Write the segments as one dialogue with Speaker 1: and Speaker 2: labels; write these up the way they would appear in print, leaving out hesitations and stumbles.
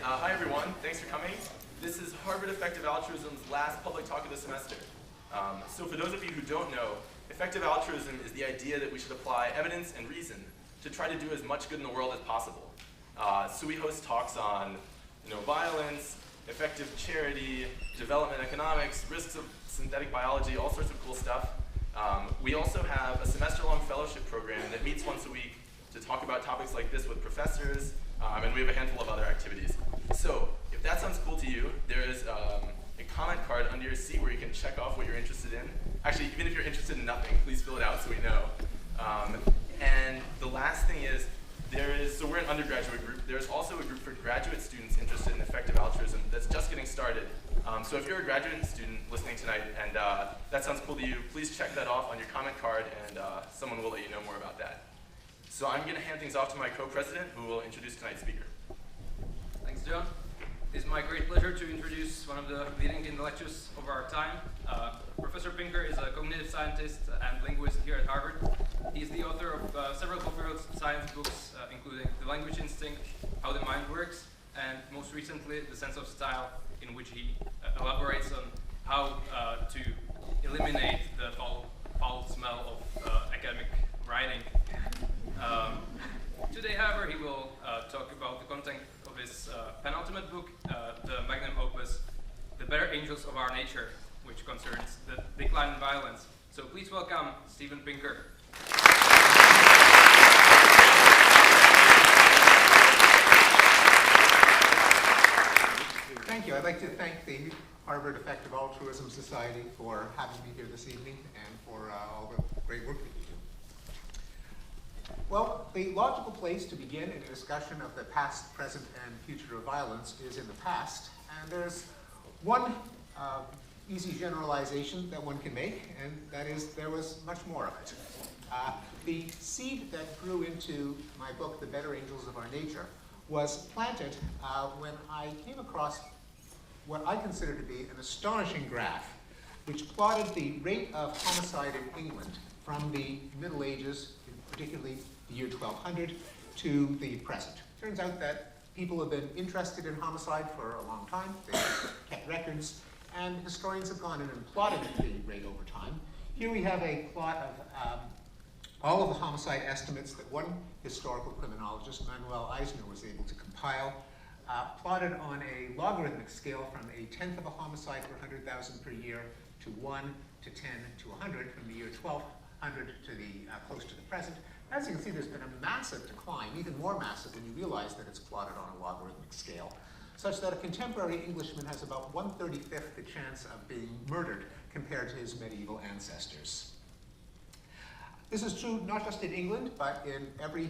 Speaker 1: Hi everyone, thanks for coming. This is Harvard Effective Altruism's last public talk of the semester. So for those of you who don't know, effective altruism is the idea that we should apply evidence and reason to try to do as much good in the world as possible. So we host talks on violence, effective charity, development economics, risks of synthetic biology, all sorts of cool stuff. We also have a semester-long fellowship program that meets once a week to talk about topics like this with professors, and we have a handful of other activities. So if that sounds cool to you, there is a comment card under your seat where you can check off what you're interested in. Actually, even if you're interested in nothing, please fill it out so we know. And the last thing is, so we're an undergraduate group. There's also a group for graduate students interested in effective altruism that's just getting started. So if you're a graduate student listening tonight and that sounds cool to you, please check that off on your comment card and someone will let you know more about that. So I'm going to hand things off to my co-president who will introduce tonight's speaker.
Speaker 2: Thanks, John. It is my great pleasure to introduce one of the leading intellectuals of our time. Professor Pinker is a cognitive scientist and linguist here at Harvard. He is the author of several popular science books, including The Language Instinct, How the Mind Works, and most recently, The Sense of Style, in which he elaborates on how to eliminate the foul smell of academic writing. Today, however, he will talk about the content of his penultimate book, the magnum opus, The Better Angels of Our Nature, which concerns the decline in violence. So please welcome Steven Pinker.
Speaker 3: Thank you. I'd like to thank the Harvard Effective Altruism Society for having me here this evening and for all the great work that you do. Well, the logical place to begin in a discussion of the past, present, and future of violence is in the past. And there's one easy generalization that one can make, and that is there was much more of it. The seed that grew into my book, The Better Angels of Our Nature, was planted when I came across what I consider to be an astonishing graph, which plotted the rate of homicide in England from the Middle Ages, particularly the year 1200, to the present. Turns out that people have been interested in homicide for a long time. They've kept records, and historians have gone in and plotted the rate over time. Here we have a plot of all of the homicide estimates that one historical criminologist, Manuel Eisner, was able to compile, plotted on a logarithmic scale from a tenth of a homicide per 100,000 per year to 1 to 10 to 100, from the year 1200 to the close to the present. As you can see, there's been a massive decline, even more massive when you realize that it's plotted on a logarithmic scale, such that a contemporary Englishman has about 1/35 the chance of being murdered compared to his medieval ancestors. This is true not just in England, but in every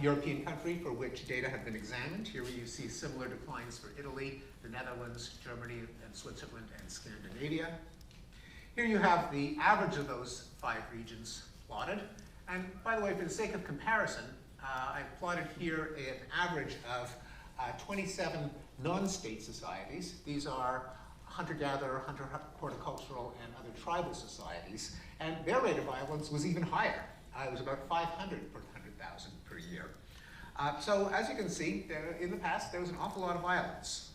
Speaker 3: European country for which data have been examined. Here you see similar declines for Italy, the Netherlands, Germany, and Switzerland, and Scandinavia. Here you have the average of those 5 regions plotted. And by the way, for the sake of comparison, I've plotted here an average of 27 non-state societies. These are hunter-gatherer, hunter-horticultural, and other tribal societies. And their rate of violence was even higher. It was about 500 per 100,000 per year. So as you can see, in the past, there was an awful lot of violence.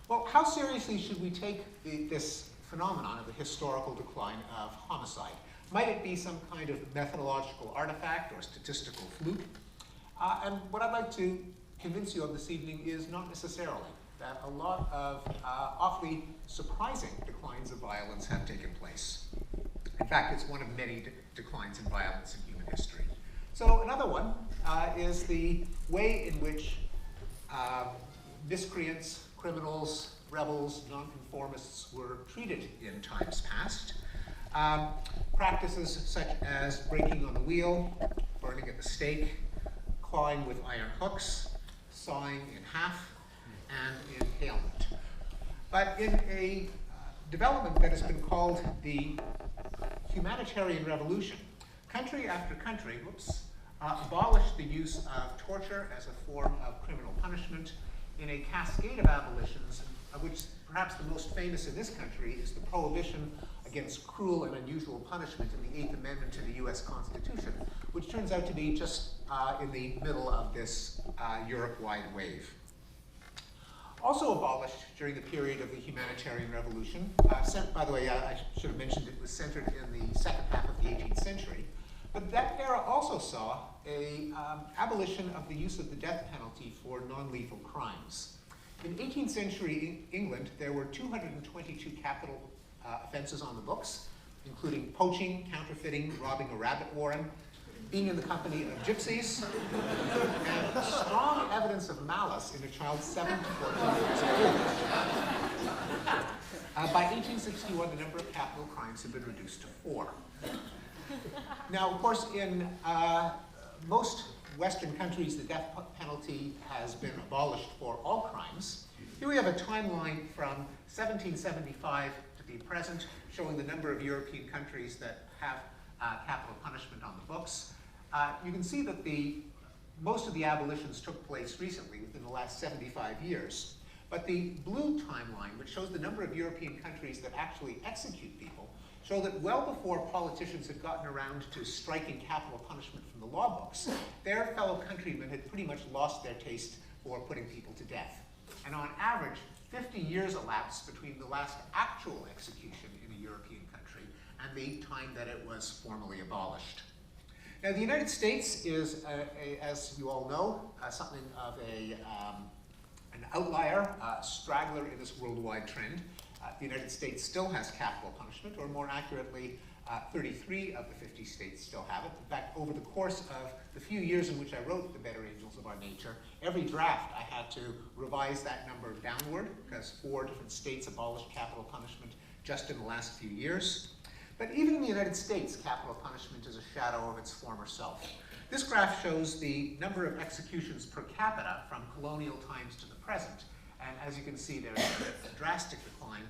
Speaker 3: Well, how seriously should we take this phenomenon of the historical decline of homicide? Might it be some kind of methodological artifact or statistical fluke? And what I'd like to convince you of this evening is not necessarily, that a lot of awfully surprising declines of violence have taken place. In fact, it's one of many declines in violence in human history. So another one is the way in which miscreants, criminals, rebels, nonconformists were treated in times past. Practices such as breaking on the wheel, burning at the stake, clawing with iron hooks, sawing in half, and impalement. But in a development that has been called the humanitarian revolution, country after country abolished the use of torture as a form of criminal punishment in a cascade of abolitions, of which perhaps the most famous in this country is the prohibition against cruel and unusual punishment in the 8th Amendment to the US Constitution, which turns out to be just in the middle of this Europe-wide wave. Also abolished during the period of the humanitarian revolution. By the way, I should have mentioned it was centered in the second half of the 18th century. But that era also saw an abolition of the use of the death penalty for non-lethal crimes. In 18th century England, there were 222 capital offenses on the books, including poaching, counterfeiting, robbing a rabbit warren, being in the company of gypsies, and strong evidence of malice in a child 7 to 14 years old. By 1861, the number of capital crimes had been reduced to 4. Now, of course, in most Western countries, the death penalty has been abolished for all crimes. Here we have a timeline from 1775 to the present, showing the number of European countries that have capital punishment on the books. You can see that most of the abolitions took place recently, within the last 75 years. But the blue timeline, which shows the number of European countries that actually execute people, show that well before politicians had gotten around to striking capital punishment from the law books, their fellow countrymen had pretty much lost their taste for putting people to death. And on average, 50 years elapsed between the last actual execution in a European country and the time that it was formally abolished. Now, the United States is, as you all know, something of an outlier, straggler in this worldwide trend. The United States still has capital punishment, or more accurately, 33 of the 50 states still have it. In fact, over the course of the few years in which I wrote The Better Angels of Our Nature, every draft I had to revise that number downward, because 4 different states abolished capital punishment just in the last few years. But even in the United States, capital punishment is a shadow of its former self. This graph shows the number of executions per capita from colonial times to the present. And as you can see, there's a drastic decline,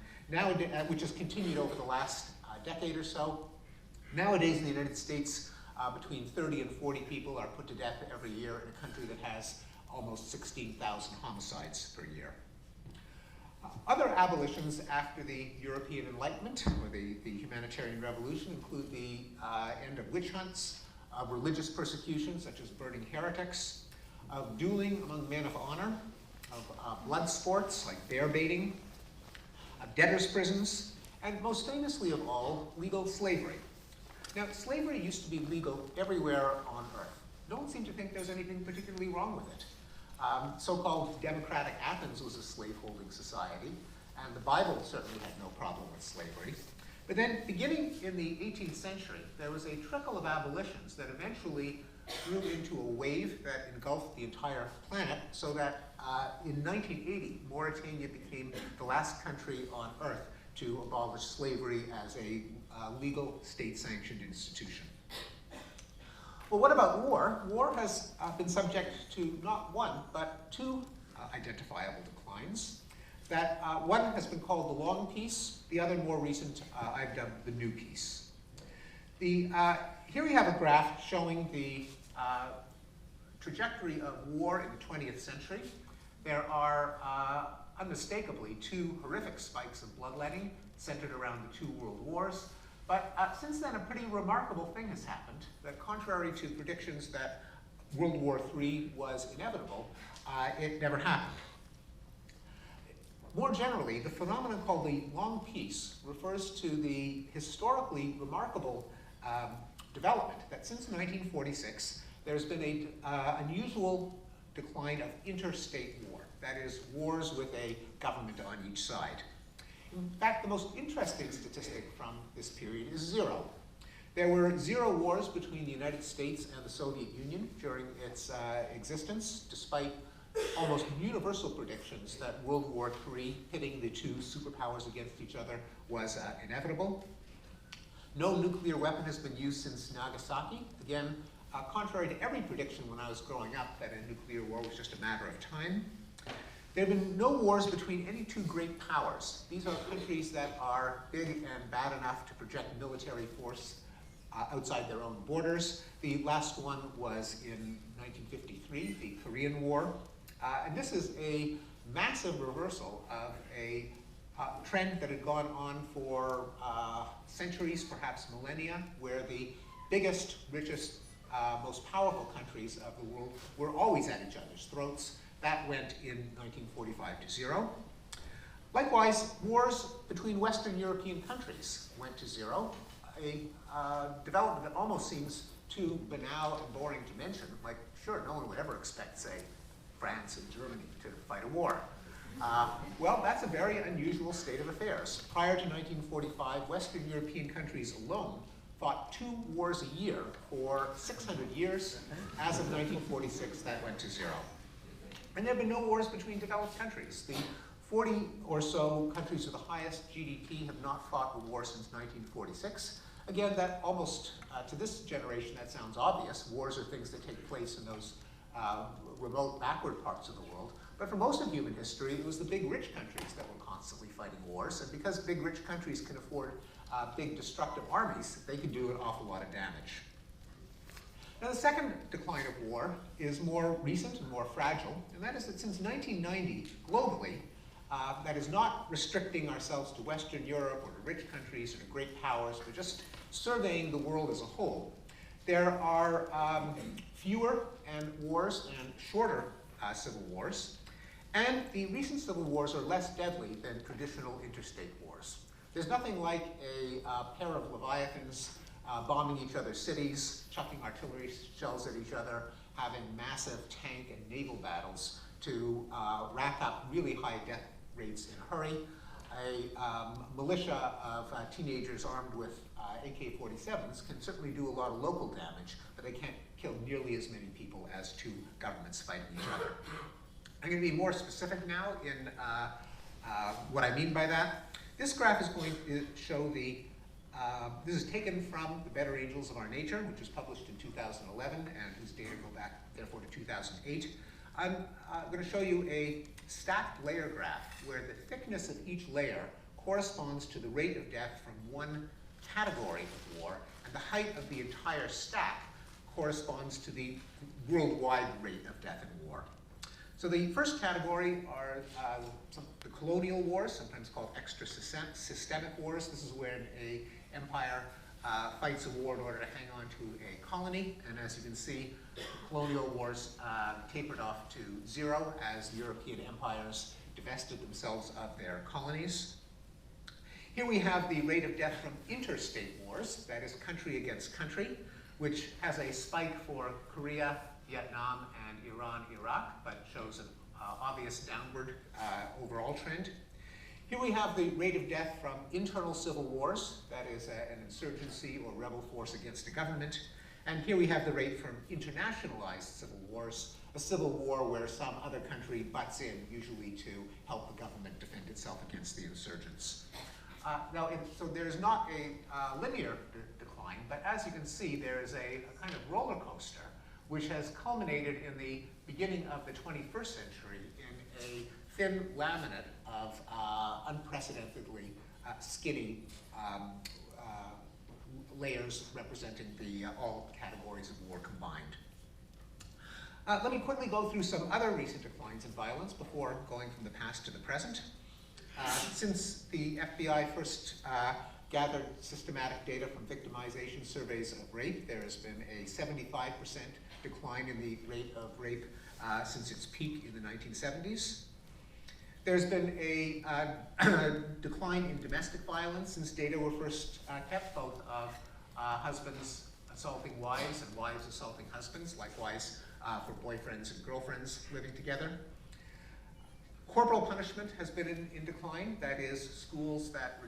Speaker 3: which has continued over the last decade or so. Nowadays in the United States, between 30 and 40 people are put to death every year in a country that has almost 16,000 homicides per year. Other abolitions after the European Enlightenment, or the humanitarian revolution, include the end of witch hunts, of religious persecution, such as burning heretics, of dueling among men of honor, of blood sports like bear baiting, of debtors' prisons, and most famously of all, legal slavery. Now, slavery used to be legal everywhere on Earth. No one seemed to think there was anything particularly wrong with it. So-called democratic Athens was a slaveholding society, and the Bible certainly had no problem with slavery. But then, beginning in the 18th century, there was a trickle of abolitions that eventually grew into a wave that engulfed the entire planet, so that in 1980, Mauritania became the last country on Earth to abolish slavery as a legal state-sanctioned institution. Well, what about war? War has been subject to not one, but 2 identifiable declines. That one has been called the long peace, the other more recent I've dubbed the new peace. Here we have a graph showing the trajectory of war in the 20th century. There are unmistakably 2 horrific spikes of bloodletting centered around the 2 world wars. But since then, a pretty remarkable thing has happened, that contrary to predictions that World War III was inevitable, it never happened. More generally, the phenomenon called the long peace refers to the historically remarkable development that since 1946, there's been an unusual decline of interstate war. That is, wars with a government on each side. In fact, the most interesting statistic from this period is 0. There were 0 wars between the United States and the Soviet Union during its existence, despite almost universal predictions that World War III, pitting the 2 superpowers against each other, was inevitable. No nuclear weapon has been used since Nagasaki. Again, contrary to every prediction when I was growing up that a nuclear war was just a matter of time. There have been no wars between any 2 great powers. These are countries that are big and bad enough to project military force outside their own borders. The last one was in 1953, the Korean War. And this is a massive reversal of a trend that had gone on for centuries, perhaps millennia, where the biggest, richest, most powerful countries of the world were always at each other's throats. That went in 1945 to 0. Likewise, wars between Western European countries went to 0, a development that almost seems too banal and boring to mention. Like, sure, no one would ever expect, say, France and Germany to fight a war. Well, that's a very unusual state of affairs. Prior to 1945, Western European countries alone fought 2 wars a year for 600 years. As of 1946, that went to 0. And there have been no wars between developed countries. The 40 or so countries with the highest GDP have not fought a war since 1946. Again, that almost, to this generation, that sounds obvious. Wars are things that take place in those remote, backward parts of the world. But for most of human history, it was the big, rich countries that were constantly fighting wars. And because big, rich countries can afford big, destructive armies, they can do an awful lot of damage. Now, the second decline of war is more recent and more fragile, and that is that since 1990, globally, that is not restricting ourselves to Western Europe or to rich countries or to great powers, but just surveying the world as a whole, there are fewer wars and shorter civil wars. And the recent civil wars are less deadly than traditional interstate wars. There's nothing like a pair of Leviathans bombing each other's cities, chucking artillery shells at each other, having massive tank and naval battles to rack up really high death rates in a hurry. A militia of teenagers armed with AK-47s can certainly do a lot of local damage, but they can't kill nearly as many people as 2 governments fighting each other. I'm going to be more specific now in what I mean by that. This graph is going to show this is taken from The Better Angels of Our Nature, which was published in 2011 and whose data go back, therefore, to 2008. I'm going to show you a stacked layer graph where the thickness of each layer corresponds to the rate of death from one category of war, and the height of the entire stack corresponds to the worldwide rate of death in war. So the first category are the colonial wars, sometimes called extra-systemic wars. This is when an empire fights a war in order to hang on to a colony. And as you can see, the colonial wars tapered off to 0 as European empires divested themselves of their colonies. Here we have the rate of death from interstate wars, that is country against country, which has a spike for Korea, Vietnam, and Iran, Iraq, but shows an obvious downward overall trend. Here we have the rate of death from internal civil wars, that is an insurgency or rebel force against a government. And here we have the rate from internationalized civil wars, a civil war where some other country butts in, usually to help the government defend itself against the insurgents. So there's not a linear decline, but as you can see, there is a kind of roller coaster which has culminated in the beginning of the 21st century in a thin laminate of unprecedentedly skinny layers representing all categories of war combined. Let me quickly go through some other recent declines in violence before going from the past to the present. Since the FBI first gathered systematic data from victimization surveys of rape, there has been a 75% decline in the rate of rape since its peak in the 1970s. There's been a decline in domestic violence since data were first kept, both of husbands assaulting wives and wives assaulting husbands, likewise for boyfriends and girlfriends living together. Corporal punishment has been in decline, that is, schools that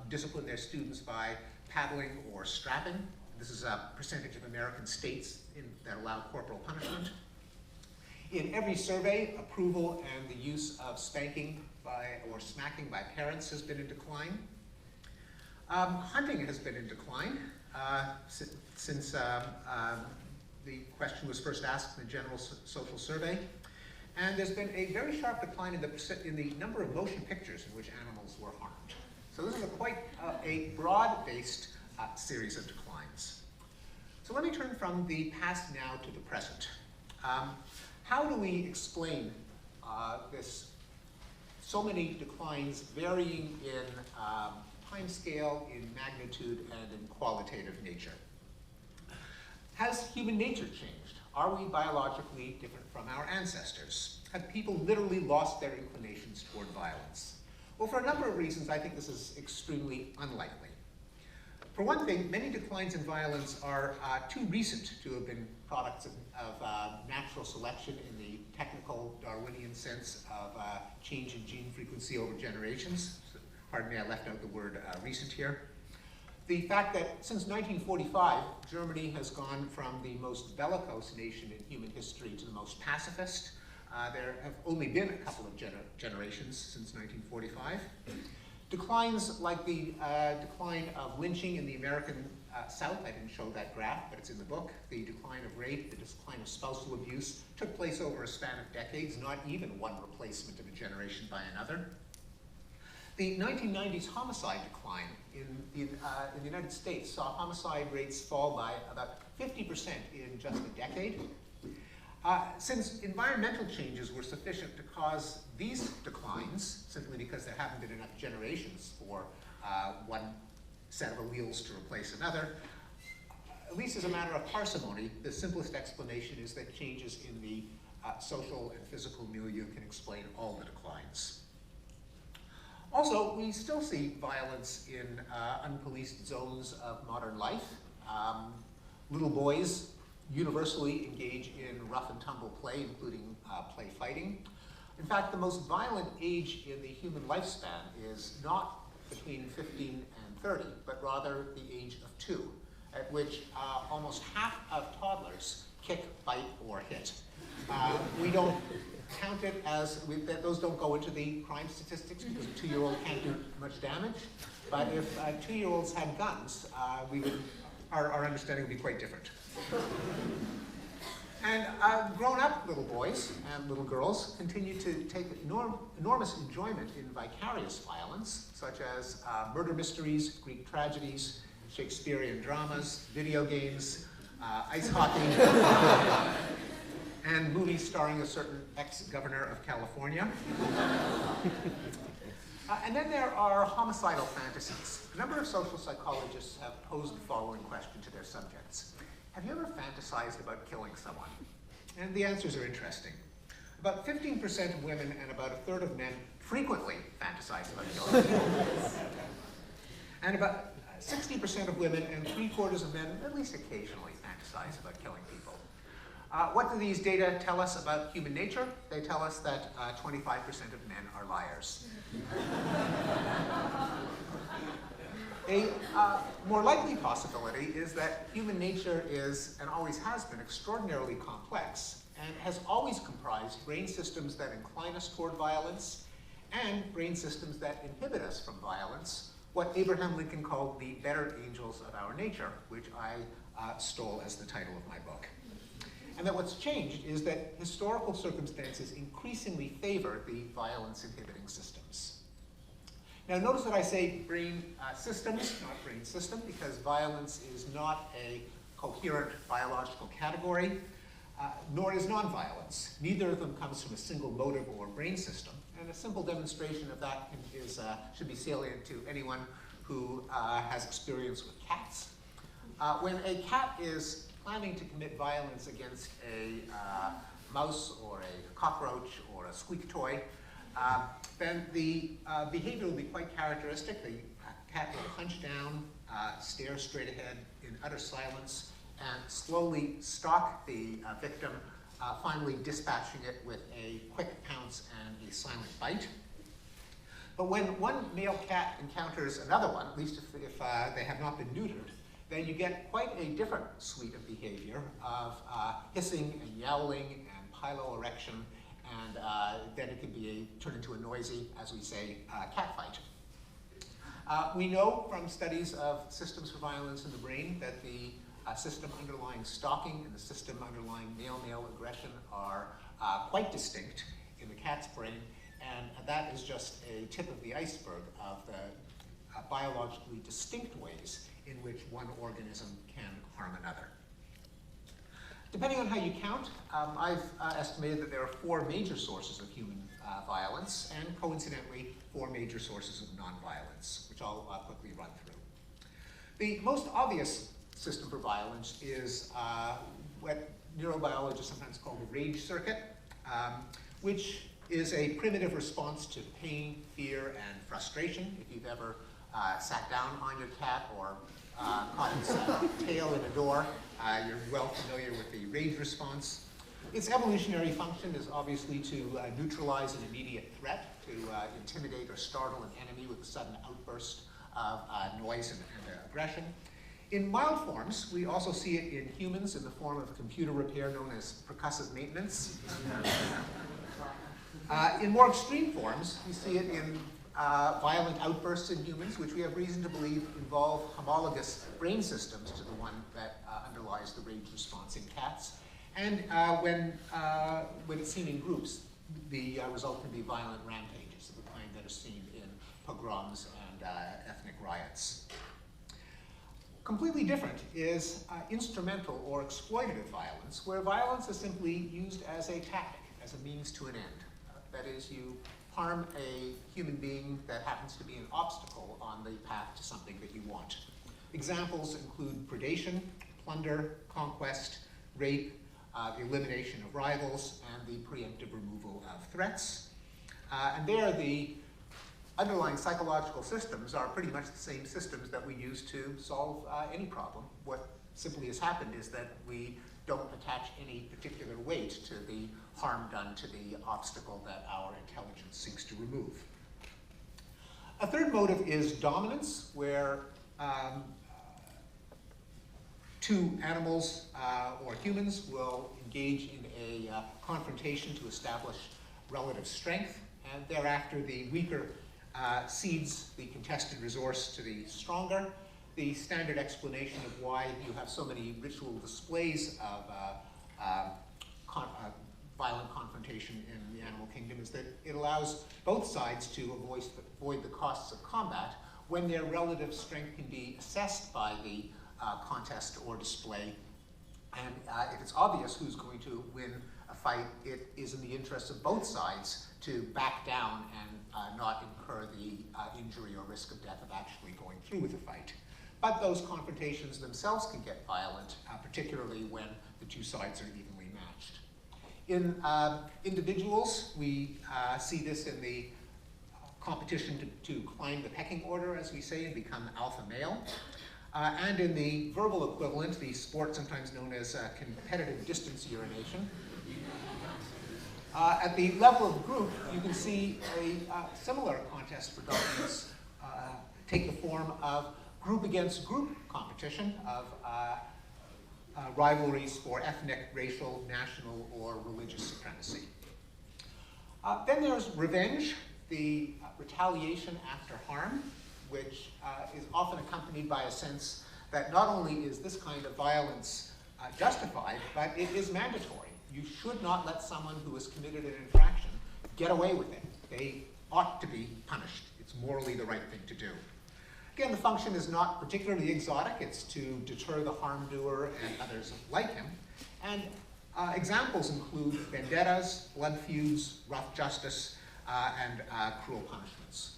Speaker 3: discipline their students by paddling or strapping. This is a percentage of American states that allow corporal punishment. In every survey, approval and the use of spanking or smacking by parents has been in decline. Hunting has been in decline since the question was first asked in the General Social Survey. And there's been a very sharp decline in the number of motion pictures in which animals were harmed. So this is quite a broad-based series of declines. So let me turn from the past now to the present. How do we explain so many declines varying in time scale, in magnitude, and in qualitative nature? Has human nature changed? are we biologically different from our ancestors? Have people literally lost their inclinations toward violence? Well, for a number of reasons, I think this is extremely unlikely. For one thing, many declines in violence are too recent to have been products of natural selection in the technical Darwinian sense of change in gene frequency over generations. So, pardon me, I left out the word recent here. The fact that since 1945, Germany has gone from the most bellicose nation in human history to the most pacifist. There have only been a couple of generations since 1945. Declines like the decline of lynching in the American South, I didn't show that graph, but it's in the book. The decline of rape, the decline of spousal abuse took place over a span of decades, not even one replacement of a generation by another. The 1990s homicide decline in the United States saw homicide rates fall by about 50% in just a decade. Since environmental changes were sufficient to cause these declines, simply because there haven't been enough generations for one set of alleles to replace another, at least as a matter of parsimony, the simplest explanation is that changes in the social and physical milieu can explain all the declines. Also, we still see violence in unpoliced zones of modern life. Little boys universally engage in rough and tumble play, including play fighting. In fact, the most violent age in the human lifespan is not between 15 and 30, but rather the age of 2, at which almost half of toddlers kick, bite, or hit. We don't count it as, those don't go into the crime statistics because a 2-year-old can't do much damage. But if 2-year-olds had guns, our understanding would be quite different. And grown-up little boys and little girls continue to take enormous enjoyment in vicarious violence, such as murder mysteries, Greek tragedies, Shakespearean dramas, video games, ice hockey, and movies starring a certain ex-governor of California. And then there are homicidal fantasies. A number of social psychologists have posed the following question to their subjects. Have you ever fantasized about killing someone? And the answers are interesting. About 15% of women and about a third of men frequently fantasize about killing people. And about 60% of women and 3/4 of men at least occasionally fantasize about killing people. What do these data tell us about human nature? They tell us that 25% of men are liars. A more likely possibility is that human nature is, and always has been, extraordinarily complex and has always comprised brain systems that incline us toward violence and brain systems that inhibit us from violence, what Abraham Lincoln called the better angels of our nature, which I stole as the title of my book. And that what's changed is that historical circumstances increasingly favor the violence-inhibiting systems. Now notice that I say brain systems, not brain system, because violence is not a coherent biological category, nor is nonviolence. Neither of them comes from a single motive or brain system. And a simple demonstration of that should be salient to anyone who has experience with cats. When a cat is planning to commit violence against a mouse or a cockroach or a squeak toy, then the behavior will be quite characteristic. The cat will hunch down, stare straight ahead in utter silence, and slowly stalk the victim, finally dispatching it with a quick pounce and a silent bite. But when one male cat encounters another one, at least if they have not been neutered, then you get quite a different suite of behavior of hissing and yowling and piloerection, and then it can be turn into a noisy, as we say, cat fight. We know from studies of systems for violence in the brain that the system underlying stalking and the system underlying male-male aggression are quite distinct in the cat's brain, and that is just a tip of the iceberg of the biologically distinct ways in which one organism can harm another. Depending on how you count, I've estimated that there are 4 major sources of human violence, and coincidentally, 4 major sources of nonviolence, which I'll quickly run through. The most obvious system for violence is what neurobiologists sometimes call the rage circuit, which is a primitive response to pain, fear, and frustration. If you've ever sat down on your cat or caught its tail in a door, you're well familiar with the rage response. Its evolutionary function is obviously to neutralize an immediate threat, to intimidate or startle an enemy with a sudden outburst of noise and aggression. In mild forms, we also see it in humans in the form of computer repair known as percussive maintenance. In more extreme forms, we see it in violent outbursts in humans, which we have reason to believe involve homologous brain systems to the one that underlies the rage response in cats. And when it's seen in groups, the result can be violent rampages of the kind that are seen in pogroms and ethnic riots. Completely different is instrumental or exploitative violence, where violence is simply used as a tactic, as a means to an end. That is, you harm a human being that happens to be an obstacle on the path to something that you want. Examples include predation, plunder, conquest, rape, the elimination of rivals, and the preemptive removal of threats. And there, the underlying psychological systems are pretty much the same systems that we use to solve any problem. What simply has happened is that we don't attach any particular weight to the harm done to the obstacle that our intelligence seeks to remove. A third motive is dominance, where two animals or humans will engage in a confrontation to establish relative strength, and thereafter the weaker cedes the contested resource to the stronger. The standard explanation of why you have so many ritual displays of violent confrontation in the animal kingdom is that it allows both sides to avoid the costs of combat when their relative strength can be assessed by the contest or display. And if it's obvious who's going to win a fight, it is in the interest of both sides to back down and not incur the injury or risk of death of actually going through with the fight. But those confrontations themselves can get violent, particularly when the two sides are evenly matched. In individuals, we see this in the competition to climb the pecking order, as we say, and become alpha male. And in the verbal equivalent, the sport sometimes known as competitive distance urination. At the level of group, you can see a similar contest for dominance take the form of group against group competition of rivalries for ethnic, racial, national, or religious supremacy. Then there's revenge, the retaliation after harm, which is often accompanied by a sense that not only is this kind of violence justified, but it is mandatory. You should not let someone who has committed an infraction get away with it. They ought to be punished. It's morally the right thing to do. Again, the function is not particularly exotic. It's to deter the harm doer and others like him. And examples include vendettas, blood feuds, rough justice, and cruel punishments.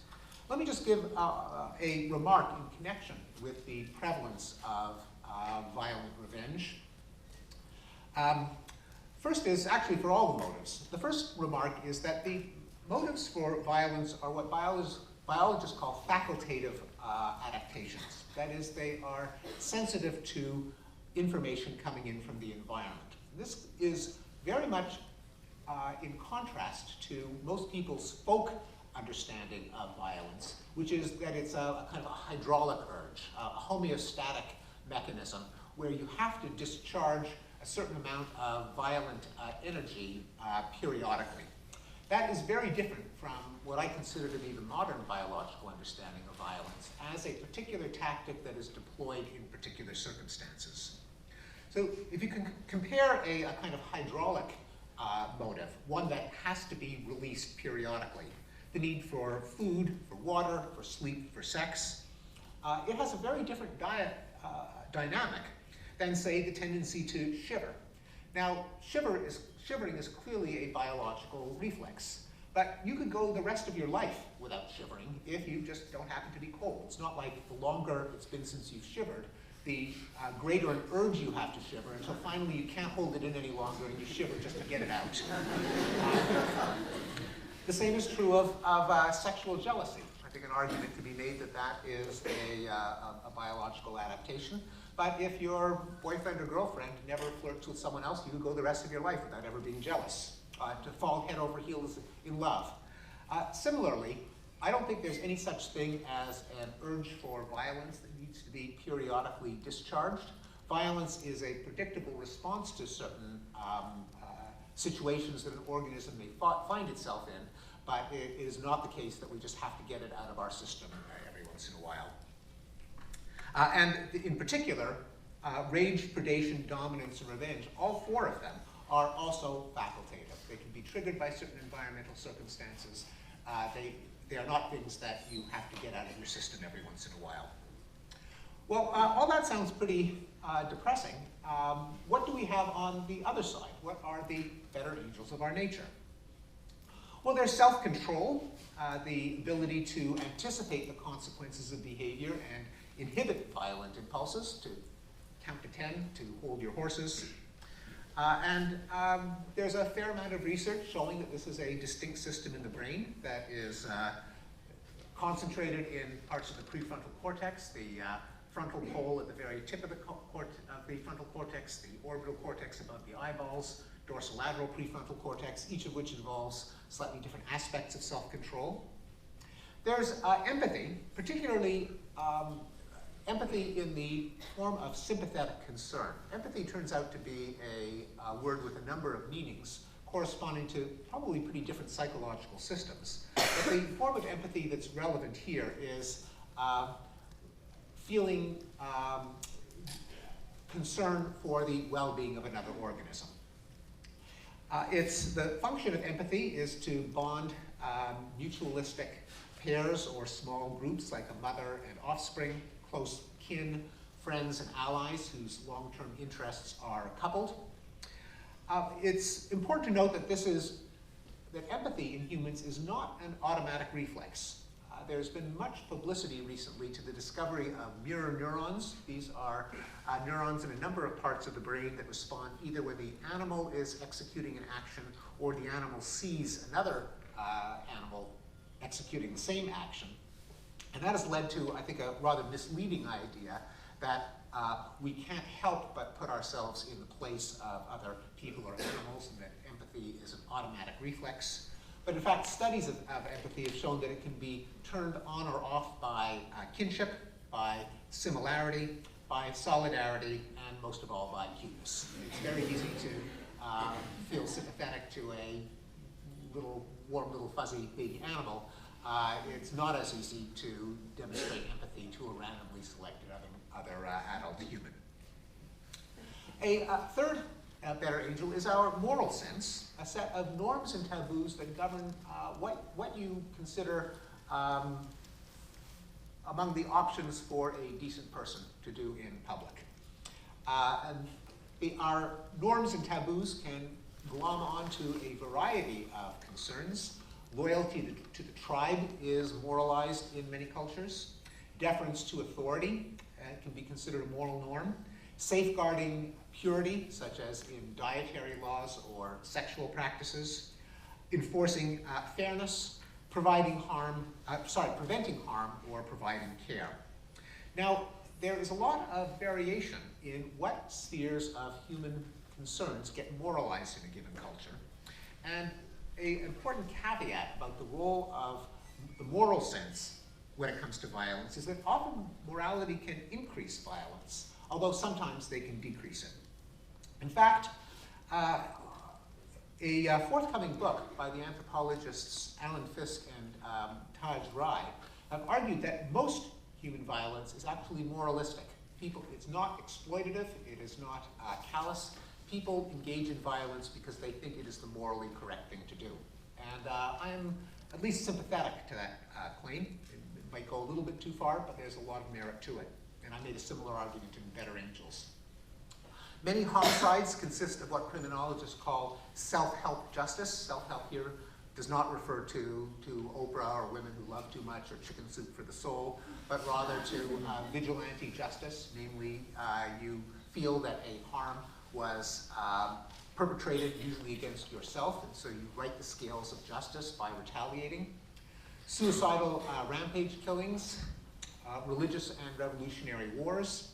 Speaker 3: Let me just give a remark in connection with the prevalence of violent revenge. First is actually for all the motives. The first remark is that the motives for violence are what biologists call facultative adaptations. That is, they are sensitive to information coming in from the environment. This is very much in contrast to most people's folk understanding of violence, which is that it's a kind of a hydraulic urge, a homeostatic mechanism where you have to discharge a certain amount of violent energy periodically. That is very different from what I consider to be the modern biological understanding of violence as a particular tactic that is deployed in particular circumstances. So if you can compare a kind of hydraulic motive, one that has to be released periodically, the need for food, for water, for sleep, for sex, it has a very different dynamic than, say, the tendency to shiver. Now, shivering is clearly a biological reflex, but you could go the rest of your life without shivering if you just don't happen to be cold. It's not like the longer it's been since you've shivered, the greater an urge you have to shiver, until finally you can't hold it in any longer and you shiver just to get it out. The same is true of sexual jealousy. I think an argument could be made that that is a biological adaptation. But if your boyfriend or girlfriend never flirts with someone else, you could go the rest of your life without ever being jealous, to fall head over heels in love. Similarly, I don't think there's any such thing as an urge for violence that needs to be periodically discharged. Violence is a predictable response to certain situations that an organism may find itself in, but it is not the case that we just have to get it out of our system every once in a while. And in particular, rage, predation, dominance, and revenge, all four of them are also facultative. They can be triggered by certain environmental circumstances. They are not things that you have to get out of your system every once in a while. Well, all that sounds pretty depressing. What do we have on the other side? What are the better angels of our nature? Well, there's self-control, the ability to anticipate the consequences of behavior and inhibit violent impulses, to count to 10, to hold your horses. And there's a fair amount of research showing that this is a distinct system in the brain that is concentrated in parts of the prefrontal cortex, the frontal pole at the very tip of the frontal cortex, the orbital cortex above the eyeballs, dorsolateral prefrontal cortex, each of which involves slightly different aspects of self-control. There's empathy, particularly empathy in the form of sympathetic concern. Empathy turns out to be a word with a number of meanings corresponding to probably pretty different psychological systems. But the form of empathy that's relevant here is feeling concern for the well-being of another organism. The function of empathy is to bond mutualistic pairs or small groups like a mother and offspring, close kin, friends, and allies whose long-term interests are coupled. It's important to note that that empathy in humans is not an automatic reflex. There's been much publicity recently to the discovery of mirror neurons. These are neurons in a number of parts of the brain that respond either when the animal is executing an action or the animal sees another animal executing the same action. And that has led to, I think, a rather misleading idea that we can't help but put ourselves in the place of other people or animals, and that empathy is an automatic reflex. But in fact, studies of empathy have shown that it can be turned on or off by kinship, by similarity, by solidarity, and most of all by cuteness. It's very easy to feel sympathetic to a warm little fuzzy baby animal. It's not as easy to demonstrate empathy to a randomly selected other adult human. A third better angel is our moral sense, a set of norms and taboos that govern what you consider among the options for a decent person to do in public. Our norms and taboos can glom onto a variety of concerns. Loyalty to the tribe is moralized in many cultures. Deference to authority can be considered a moral norm. Safeguarding purity, such as in dietary laws or sexual practices. Enforcing fairness, preventing harm or providing care. Now, there is a lot of variation in what spheres of human concerns get moralized in a given culture. And an important caveat about the role of the moral sense when it comes to violence is that often morality can increase violence, although sometimes they can decrease it. In fact, a forthcoming book by the anthropologists Alan Fisk and Taj Rai have argued that most human violence is actually moralistic. It's not exploitative, it is not callous. People engage in violence because they think it is the morally correct thing to do. And I am at least sympathetic to that claim. It might go a little bit too far, but there's a lot of merit to it. And I made a similar argument in Better Angels. Many homicides consist of what criminologists call self-help justice. Self-help here does not refer to Oprah or women who love too much or chicken soup for the soul, but rather to vigilante justice, namely you feel that a harm was perpetrated usually against yourself, and so you right the scales of justice by retaliating. Suicidal rampage killings, religious and revolutionary wars,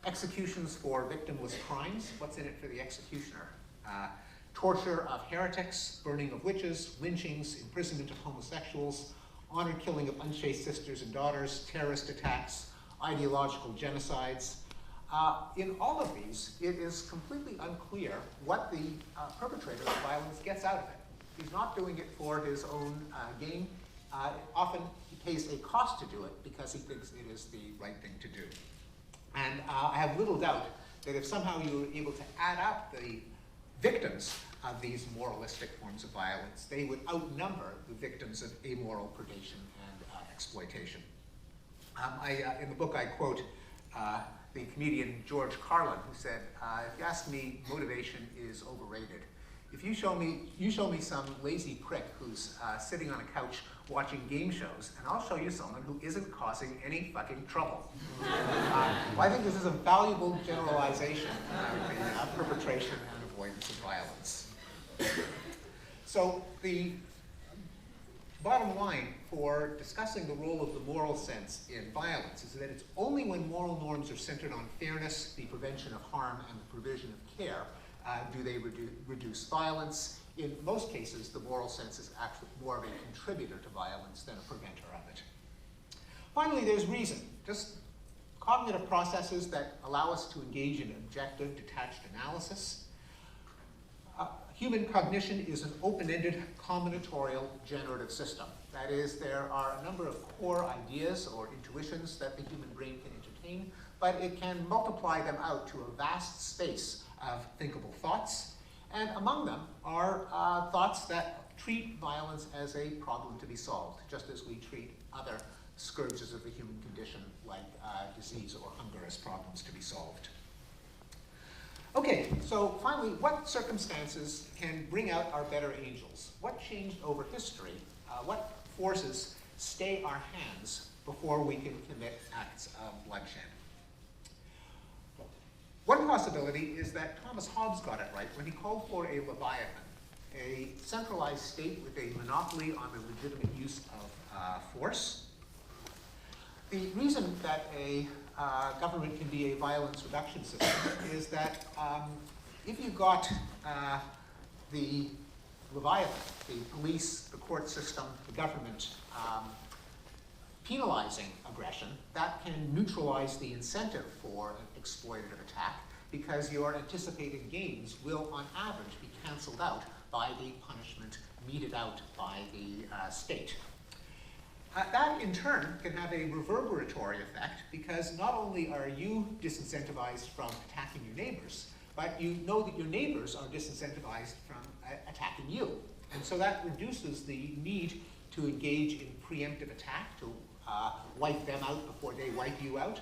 Speaker 3: executions for victimless crimes. What's in it for the executioner? Torture of heretics, burning of witches, lynchings, imprisonment of homosexuals, honored killing of unchaste sisters and daughters, terrorist attacks, ideological genocides. In all of these, it is completely unclear what the perpetrator of violence gets out of it. He's not doing it for his own gain. Often he pays a cost to do it because he thinks it is the right thing to do. And I have little doubt that if somehow you were able to add up the victims of these moralistic forms of violence, they would outnumber the victims of amoral predation and exploitation. In the book I quote the comedian George Carlin, who said, if you ask me, motivation is overrated. If you show me some lazy prick who's sitting on a couch watching game shows, and I'll show you someone who isn't causing any fucking trouble. Well, I think this is a valuable generalization of the perpetration and avoidance of violence. So the bottom line for discussing the role of the moral sense in violence is that it's only when moral norms are centered on fairness, the prevention of harm, and the provision of care do they reduce violence. In most cases, the moral sense is actually more of a contributor to violence than a preventer of it. Finally, there's reason, just cognitive processes that allow us to engage in objective, detached analysis. Human cognition is an open-ended, combinatorial, generative system. That is, there are a number of core ideas or intuitions that the human brain can entertain, but it can multiply them out to a vast space of thinkable thoughts. And among them are thoughts that treat violence as a problem to be solved, just as we treat other scourges of the human condition, like disease or hunger, as problems to be solved. Okay, so finally, what circumstances can bring out our better angels? What changed over history? What forces stay our hands before we can commit acts of bloodshed? One possibility is that Thomas Hobbes got it right when he called for a Leviathan, a centralized state with a monopoly on the legitimate use of force. The reason that a government can be a violence reduction system is that if you got the Leviathan, the police, the court system, the government penalizing aggression, that can neutralize the incentive for an exploitative attack because your anticipated gains will, on average, be canceled out by the punishment meted out by the state. That, in turn, can have a reverberatory effect because not only are you disincentivized from attacking your neighbors, but you know that your neighbors are disincentivized from attacking you. And so that reduces the need to engage in preemptive attack, to wipe them out before they wipe you out.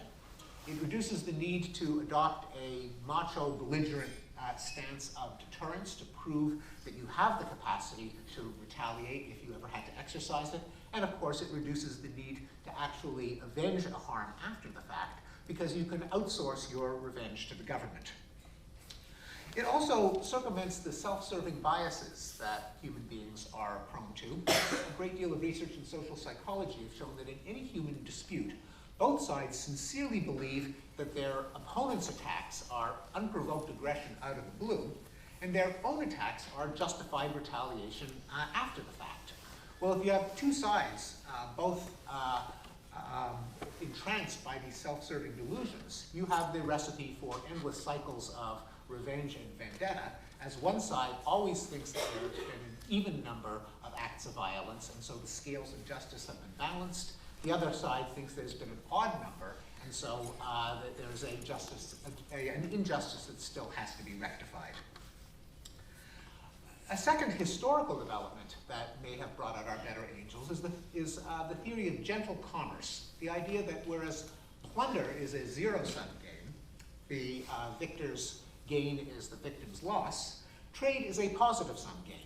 Speaker 3: It reduces the need to adopt a macho, belligerent stance of deterrence to prove that you have the capacity to retaliate if you ever had to exercise it. And of course, it reduces the need to actually avenge a harm after the fact because you can outsource your revenge to the government. It also circumvents the self-serving biases that human beings are prone to. A great deal of research in social psychology has shown that in any human dispute, both sides sincerely believe that their opponent's attacks are unprovoked aggression out of the blue, and their own attacks are justified retaliation after the fact. Well, if you have two sides, both entranced by these self-serving delusions, you have the recipe for endless cycles of revenge and vendetta, as one side always thinks that there's been an even number of acts of violence, and so the scales of justice have been balanced. The other side thinks there's been an odd number, and so that there's an injustice that still has to be rectified. A second historical development that may have brought out our better angels is the theory of gentle commerce, the idea that whereas plunder is a zero-sum game, the victor's gain is the victim's loss, trade is a positive-sum game.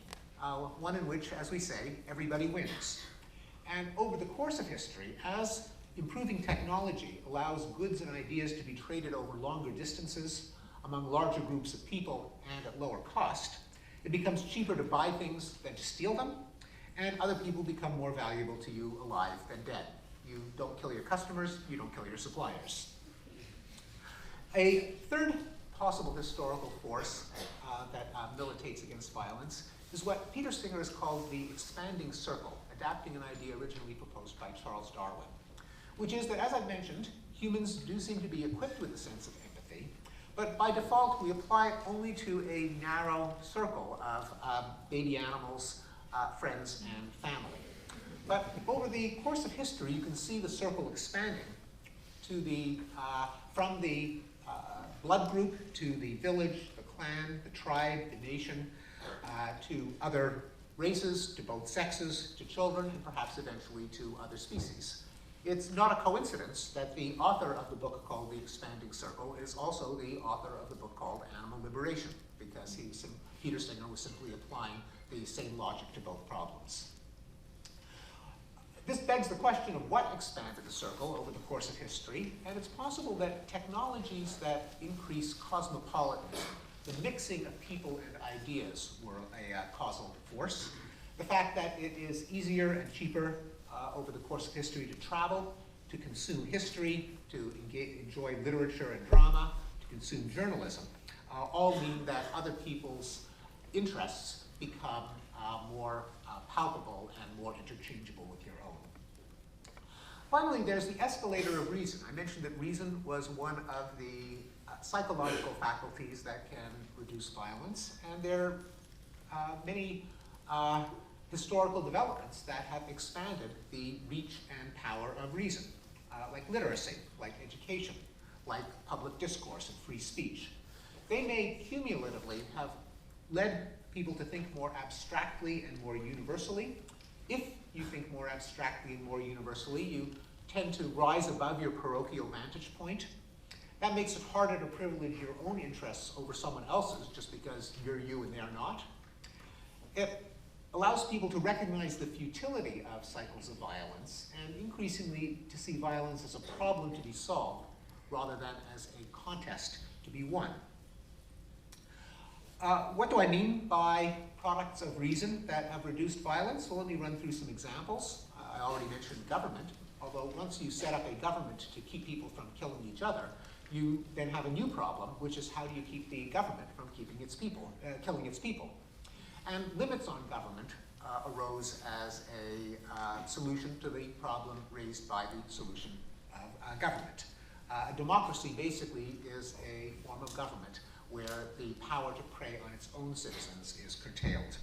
Speaker 3: one in which, as we say, everybody wins. And over the course of history, as improving technology allows goods and ideas to be traded over longer distances among larger groups of people and at lower cost, it becomes cheaper to buy things than to steal them, and other people become more valuable to you alive than dead. You don't kill your customers, you don't kill your suppliers. A third possible historical force that militates against violence is what Peter Singer has called the expanding circle, adapting an idea originally proposed by Charles Darwin, which is that, as I've mentioned, humans do seem to be equipped with a sense of empathy, but by default we apply it only to a narrow circle of baby animals, friends, and family. But over the course of history, you can see the circle expanding to the, from the blood group to the village, the clan, the tribe, the nation, to other races, to both sexes, to children, and perhaps eventually to other species. It's not a coincidence that the author of the book called The Expanding Circle is also the author of the book called Animal Liberation, because Peter Singer was simply applying the same logic to both problems. This begs the question of what expanded the circle over the course of history, and it's possible that technologies that increase cosmopolitanism, the mixing of people and ideas, were a causal force. The fact that it is easier and cheaper over the course of history to travel, to consume history, to enjoy literature and drama, to consume journalism, all mean that other people's interests become more palpable and more interchangeable with your own. Finally, there's the escalator of reason. I mentioned that reason was one of the psychological faculties that can reduce violence, and there are many historical developments that have expanded the reach and power of reason, like literacy, like education, like public discourse and free speech. They may cumulatively have led people to think more abstractly and more universally. If you think more abstractly and more universally, you tend to rise above your parochial vantage point. That makes it harder to privilege your own interests over someone else's just because you're you and they're not. It allows people to recognize the futility of cycles of violence and increasingly to see violence as a problem to be solved rather than as a contest to be won. What do I mean by products of reason that have reduced violence? Well, let me run through some examples. I already mentioned government, although once you set up a government to keep people from killing each other, you then have a new problem, which is how do you keep the government from keeping its people, killing its people? And limits on government arose as a solution to the problem raised by the solution of government. A democracy basically is a form of government where the power to prey on its own citizens is curtailed.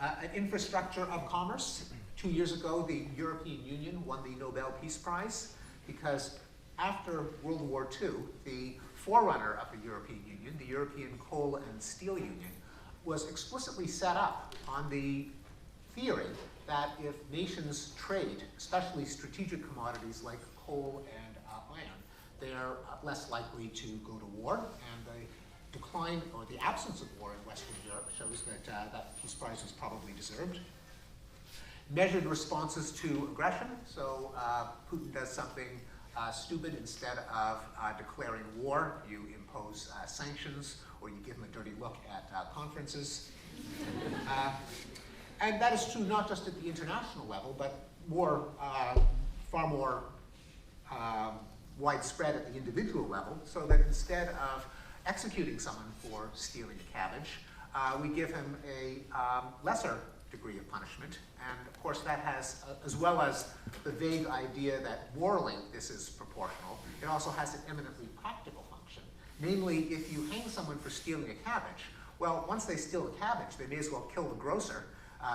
Speaker 3: An infrastructure of commerce. 2 years ago, the European Union won the Nobel Peace Prize because after World War II, the forerunner of the European Union, the European Coal and Steel Union, was explicitly set up on the theory that if nations trade, especially strategic commodities like coal and iron, they're less likely to go to war, and the decline or the absence of war in Western Europe shows that that Peace Prize was probably deserved. Measured responses to aggression, so Putin does something stupid, instead of declaring war, you impose sanctions, or you give him a dirty look at conferences. And that is true not just at the international level, but more, far more widespread at the individual level, so that instead of executing someone for stealing a cabbage, we give him a lesser degree of punishment. And of course that has, as well as the vague idea that morally this is proportional, it also has an eminently practical function. Namely, if you hang someone for stealing a cabbage, well, once they steal a cabbage, they may as well kill the grocer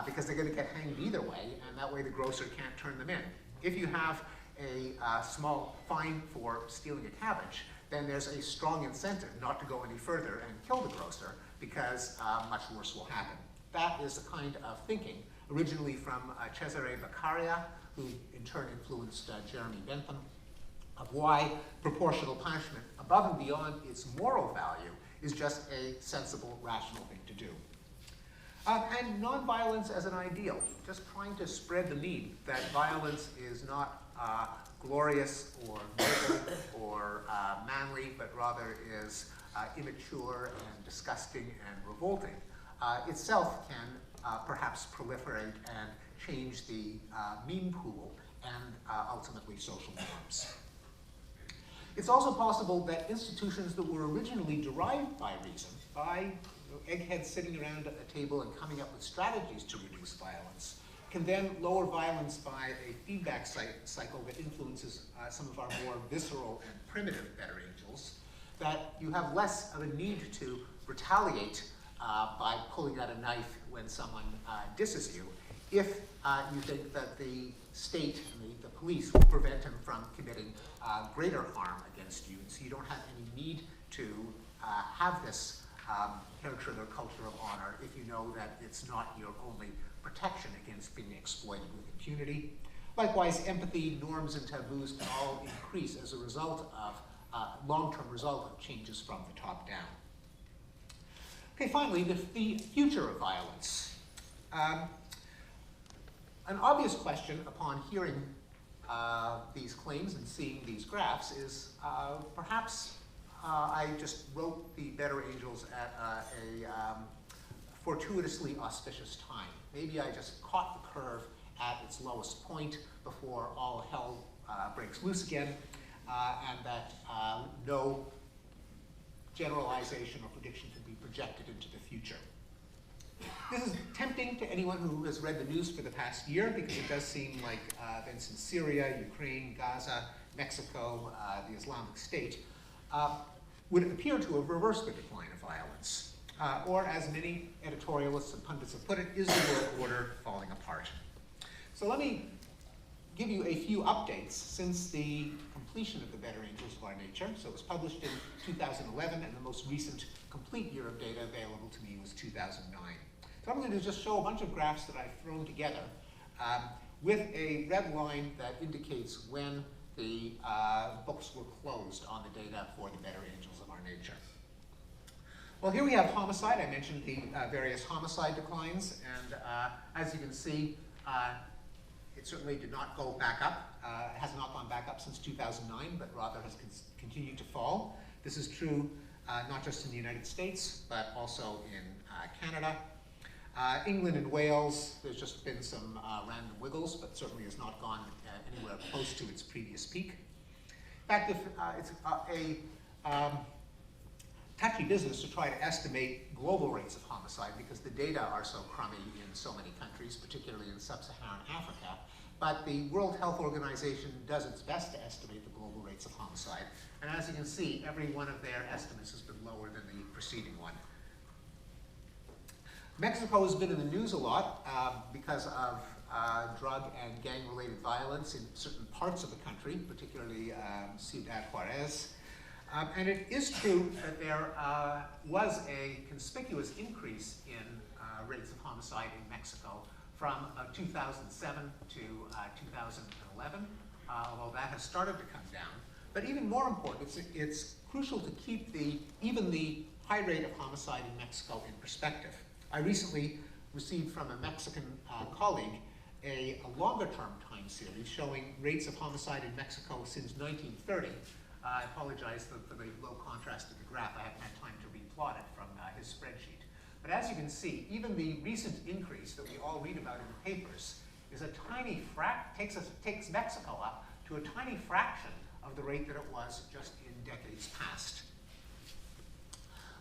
Speaker 3: because they're going to get hanged either way, and that way the grocer can't turn them in. If you have a small fine for stealing a cabbage, then there's a strong incentive not to go any further and kill the grocer because much worse will happen. That is the kind of thinking originally from Cesare Beccaria, who in turn influenced Jeremy Bentham, of why proportional punishment, above and beyond its moral value, is just a sensible, rational thing to do. And nonviolence as an ideal, just trying to spread the meme that violence is not glorious or noble or manly, but rather is immature and disgusting and revolting, itself can perhaps proliferate and change the meme pool and ultimately social norms. It's also possible that institutions that were originally derived by reason, by eggheads sitting around a table and coming up with strategies to reduce violence, can then lower violence by a feedback cycle that influences some of our more visceral and primitive better angels, that you have less of a need to retaliate by pulling out a knife when someone disses you, if you think that the state and the police will prevent him from committing greater harm against you. So you don't have any need to have this hatred or culture of honor if you know that it's not your only protection against being exploited with impunity. Likewise, empathy, norms, and taboos can all increase as a result of long-term result of changes from the top down. Okay, finally, the future of violence. An obvious question upon hearing these claims and seeing these graphs is perhaps I just wrote the better angels at a fortuitously auspicious time. Maybe I just caught the curve at its lowest point before all hell breaks loose again, and that no generalization or prediction can be projected into the future. This is tempting to anyone who has read the news for the past year, because it does seem like events in Syria, Ukraine, Gaza, Mexico, the Islamic State would appear to have reversed the decline of violence. Or, as many editorialists and pundits have put it, is the world order falling apart? So let me give you a few updates since the completion of the Better Angels of Our Nature. So it was published in 2011, and the most recent complete year of data available to me was 2009. So I'm going to just show a bunch of graphs that I've thrown together with a red line that indicates when the books were closed on the data for the Better Angels of Our Nature. Well, here we have homicide. I mentioned the various homicide declines, and as you can see, it certainly did not go back up. It has not gone back up since 2009, but rather has continued to fall. This is true not just in the United States, but also in Canada. England and Wales, there's just been some random wiggles, but certainly has not gone anywhere close to its previous peak. In fact, if it's a touchy business to try to estimate global rates of homicide, because the data are so crummy in so many countries, particularly in sub-Saharan Africa. But the World Health Organization does its best to estimate the global rates of homicide. And as you can see, every one of their estimates has been lower than the preceding one. Mexico has been in the news a lot because of drug and gang-related violence in certain parts of the country, particularly Ciudad Juarez. And it is true that there was a conspicuous increase in rates of homicide in Mexico from 2007 to 2011, although that has started to come down. But even more important, it's crucial to keep even the high rate of homicide in Mexico in perspective. I recently received from a Mexican colleague a longer-term time series showing rates of homicide in Mexico since 1930. I apologize for the low contrast of the graph. I haven't had time to replot it from his spreadsheet. But as you can see, even the recent increase that we all read about in the papers is a tiny takes Mexico up to a tiny fraction of the rate that it was just in decades past.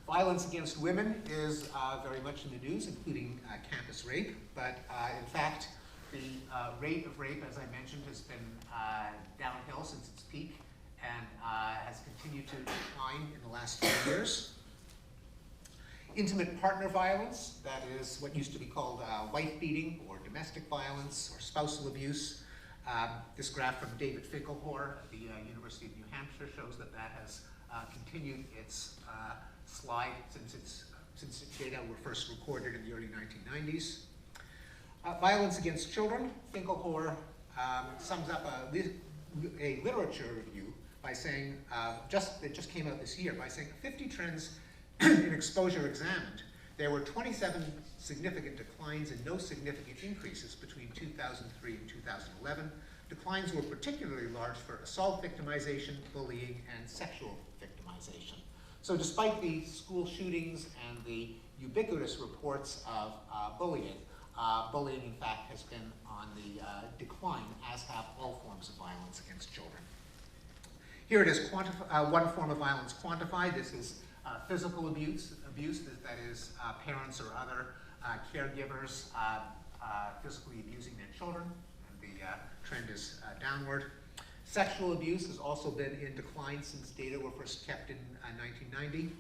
Speaker 3: Violence against women is very much in the news, including campus rape. But in fact, the rate of rape, as I mentioned, has been downhill since its peak, and has continued to decline in the last few years. Intimate partner violence, that is what used to be called wife beating or domestic violence or spousal abuse. This graph from David Finkelhor at the University of New Hampshire shows that has continued its slide since its data were first recorded in the early 1990s. Violence against children, Finkelhor sums up a literature review by saying, that just came out this year, by saying 50 trends in exposure examined. There were 27 significant declines and no significant increases between 2003 and 2011. Declines were particularly large for assault victimization, bullying, and sexual victimization. So despite the school shootings and the ubiquitous reports of bullying, bullying in fact has been on the decline, as have all forms of violence against children. Here it is one form of violence quantified. This is physical abuse, that is parents or other caregivers physically abusing their children, and the trend is downward. Sexual abuse has also been in decline since data were first kept in 1990.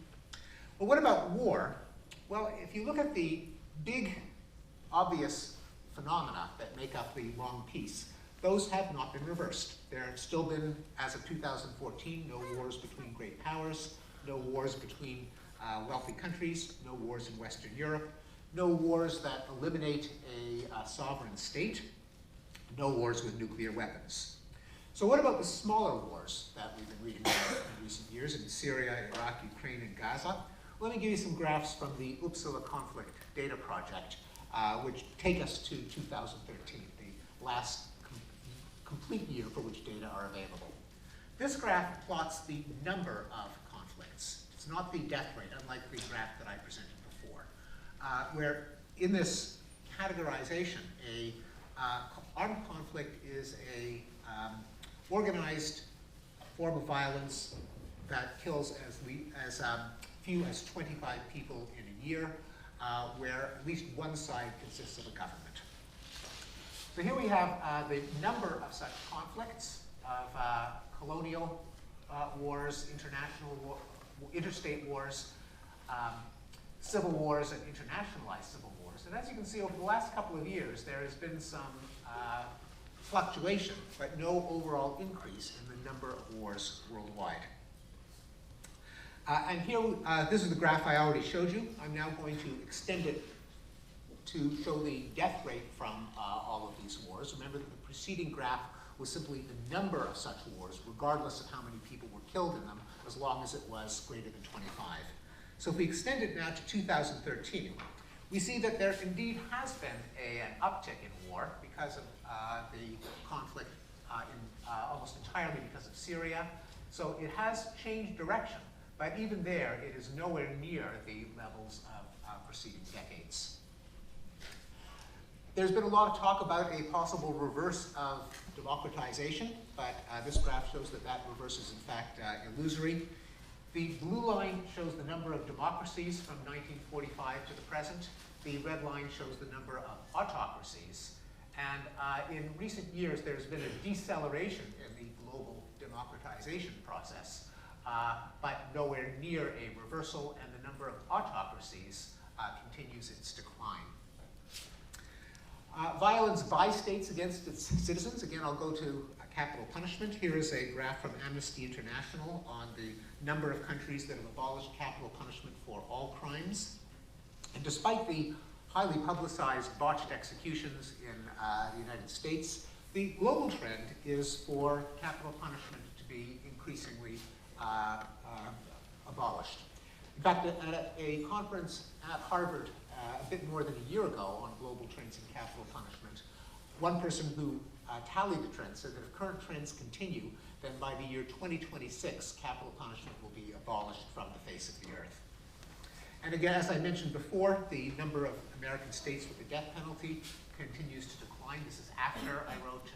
Speaker 3: Well, what about war? Well, if you look at the big, obvious phenomena that make up the long peace, those have not been reversed. There have still been, as of 2014, no wars between great powers, no wars between wealthy countries, no wars in Western Europe, no wars that eliminate a sovereign state, no wars with nuclear weapons. So what about the smaller wars that we've been reading about in recent years in Syria, Iraq, Ukraine, and Gaza? Let me give you some graphs from the Uppsala Conflict Data Project, which take us to 2013, the last complete year for which data are available. This graph plots the number of conflicts. It's not the death rate, unlike the graph that I presented before, where in this categorization, armed conflict is a organized form of violence that kills as few as 25 people in a year, where at least one side consists of a government. So here we have the number of such conflicts, of colonial wars, interstate wars, civil wars, and internationalized civil wars. And as you can see, over the last couple of years, there has been some fluctuation, but no overall increase in the number of wars worldwide. And here, this is the graph I already showed you. I'm now going to extend it to show the death rate from all of these wars. Remember that the preceding graph was simply the number of such wars, regardless of how many people were killed in them, as long as it was greater than 25. So if we extend it now to 2013, we see that there indeed has been an uptick in war because of the conflict almost entirely because of Syria. So it has changed direction, but even there, it is nowhere near the levels of preceding decades. There's been a lot of talk about a possible reverse of democratization, but this graph shows that that reverse is in fact illusory. The blue line shows the number of democracies from 1945 to the present. The red line shows the number of autocracies. And in recent years, there's been a deceleration in the global democratization process, but nowhere near a reversal, and the number of autocracies continues its decline. Violence by states against its citizens. Again, I'll go to capital punishment. Here is a graph from Amnesty International on the number of countries that have abolished capital punishment for all crimes. And despite the highly publicized botched executions in the United States, the global trend is for capital punishment to be increasingly abolished. In fact, at a conference at Harvard a bit more than a year ago on global trends in capital punishment, one person who tallied the trends said that if current trends continue, then by the year 2026, capital punishment will be abolished from the face of the earth. And again, as I mentioned before, the number of American states with the death penalty continues to decline. This is after I wrote,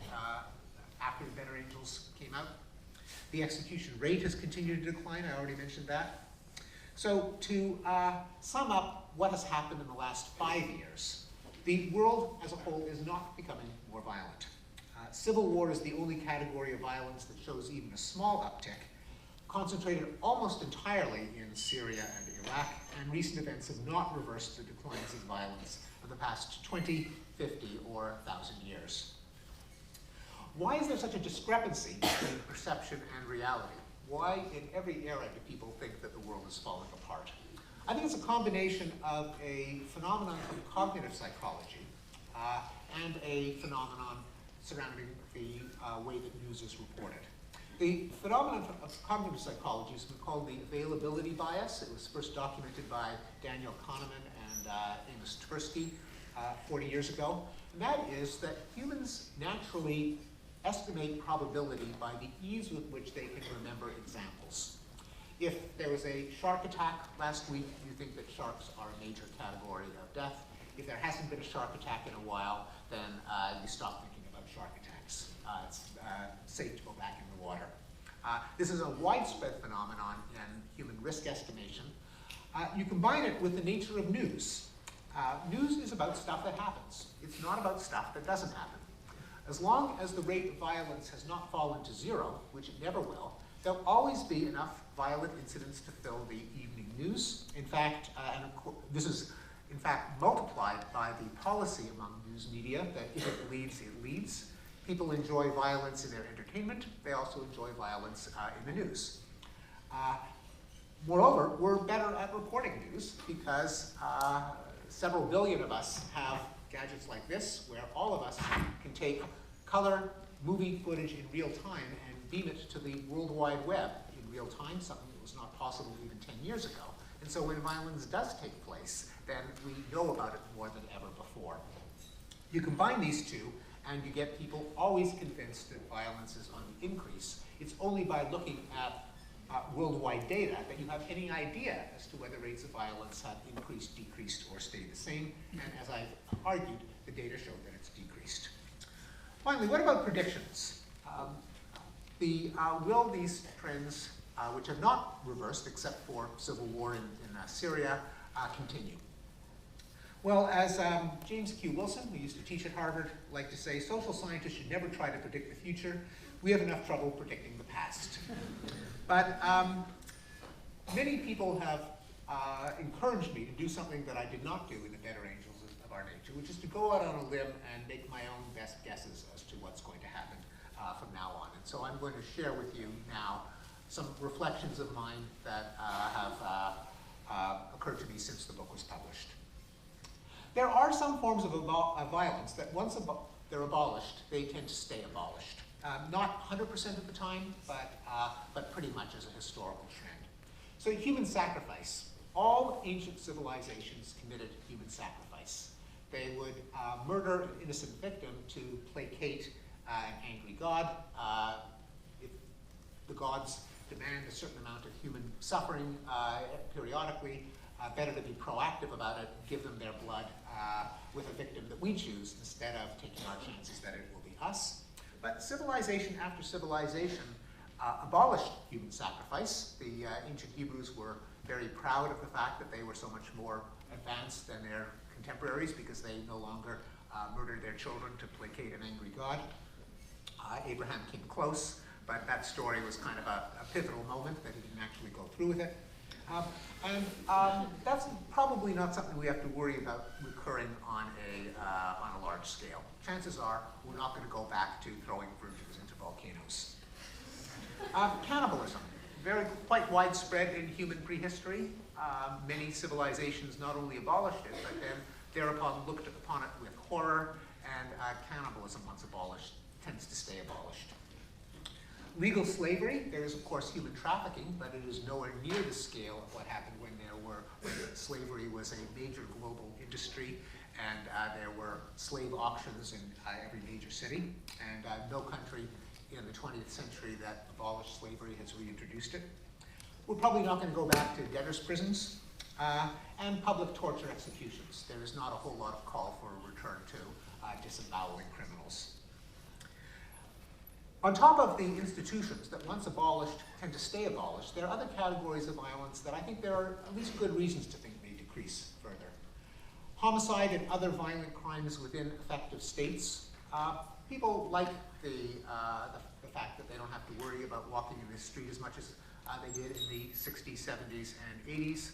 Speaker 3: after The Better Angels came out. The execution rate has continued to decline. I already mentioned that. So to sum up what has happened in the last 5 years, the world as a whole is not becoming more violent. Civil war is the only category of violence that shows even a small uptick, concentrated almost entirely in Syria and Iraq, and recent events have not reversed the declines in violence of the past 20, 50, or 1,000 years. Why is there such a discrepancy between perception and reality? Why in every era do people think that the world is falling apart? I think it's a combination of a phenomenon of cognitive psychology and a phenomenon surrounding the way that news is reported. The phenomenon of cognitive psychology has been called the availability bias. It was first documented by Daniel Kahneman and and Amos Tversky 40 years ago, and that is that humans naturally estimate probability by the ease with which they can remember examples. If there was a shark attack last week, you think that sharks are a major category of death. If there hasn't been a shark attack in a while, then you stop thinking about shark attacks. It's safe to go back in the water. This is a widespread phenomenon in human risk estimation. You combine it with the nature of news. News is about stuff that happens. It's not about stuff that doesn't happen. As long as the rate of violence has not fallen to zero, which it never will, there'll always be enough violent incidents to fill the evening news. In fact, this is in fact multiplied by the policy among news media that if it bleeds, it leads. People enjoy violence in their entertainment. They also enjoy violence in the news. Moreover, we're better at reporting news because several billion of us have gadgets like this, where all of us can take color movie footage in real time and beam it to the World Wide Web in real time, something that was not possible even 10 years ago. And so when violence does take place, then we know about it more than ever before. You combine these two, and you get people always convinced that violence is on the increase. It's only by looking at worldwide data that you have any idea as to whether rates of violence have increased, decreased, or stayed the same. And as I've argued, the data show that it's decreased. Finally, what about predictions? Will these trends, which have not reversed except for civil war in Syria, continue? Well, as James Q. Wilson, who used to teach at Harvard, liked to say, social scientists should never try to predict the future. We have enough trouble predicting the past. But many people have encouraged me to do something that I did not do in the Better Angels of Our Nature, which is to go out on a limb and make my own best guesses as to what's going to happen from now on. And so I'm going to share with you now some reflections of mine that have occurred to me since the book was published. There are some forms of violence that once they're abolished, they tend to stay abolished. Not 100% of the time, but pretty much as a historical trend. So human sacrifice. All ancient civilizations committed human sacrifice. They would murder an innocent victim to placate an angry god. If the gods demand a certain amount of human suffering periodically, better to be proactive about it, give them their blood with a victim that we choose instead of taking our chances that it will be us. But civilization after civilization abolished human sacrifice. The ancient Hebrews were very proud of the fact that they were so much more advanced than their contemporaries because they no longer murdered their children to placate an angry god. Abraham came close, but that story was kind of a pivotal moment that he didn't actually go through with it. That's probably not something we have to worry about recurring on a large scale. Chances are we're not going to go back to throwing virgins into volcanoes. Cannibalism, quite widespread in human prehistory. Many civilizations not only abolished it, but then thereupon looked upon it with horror, and cannibalism, once abolished, tends to stay abolished. Legal slavery, there is of course human trafficking, but it is nowhere near the scale of what happened when slavery was a major global industry and there were slave auctions in every major city, and no country in the 20th century that abolished slavery has reintroduced it. We're probably not going to go back to debtors' prisons and public torture executions. There is not a whole lot of call for a return to disemboweling criminals. On top of the institutions that once abolished tend to stay abolished, there are other categories of violence that I think there are at least good reasons to think may decrease further. Homicide and other violent crimes within effective states. People like the fact that they don't have to worry about walking in the street as much as they did in the 60s, 70s, and 80s.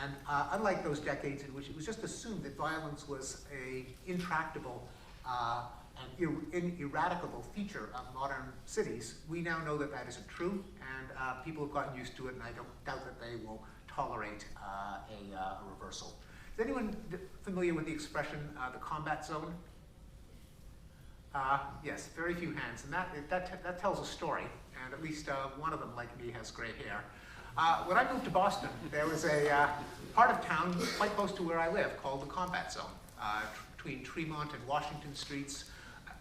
Speaker 3: And unlike those decades in which it was just assumed that violence was an intractable an ineradicable feature of modern cities, we now know that that isn't true, and people have gotten used to it, and I don't doubt that they will tolerate a reversal. Is anyone familiar with the expression, the combat zone? Yes, very few hands, and that tells a story, and at least one of them, like me, has gray hair. When I moved to Boston, there was a part of town quite close to where I live called the Combat Zone, between Tremont and Washington Streets.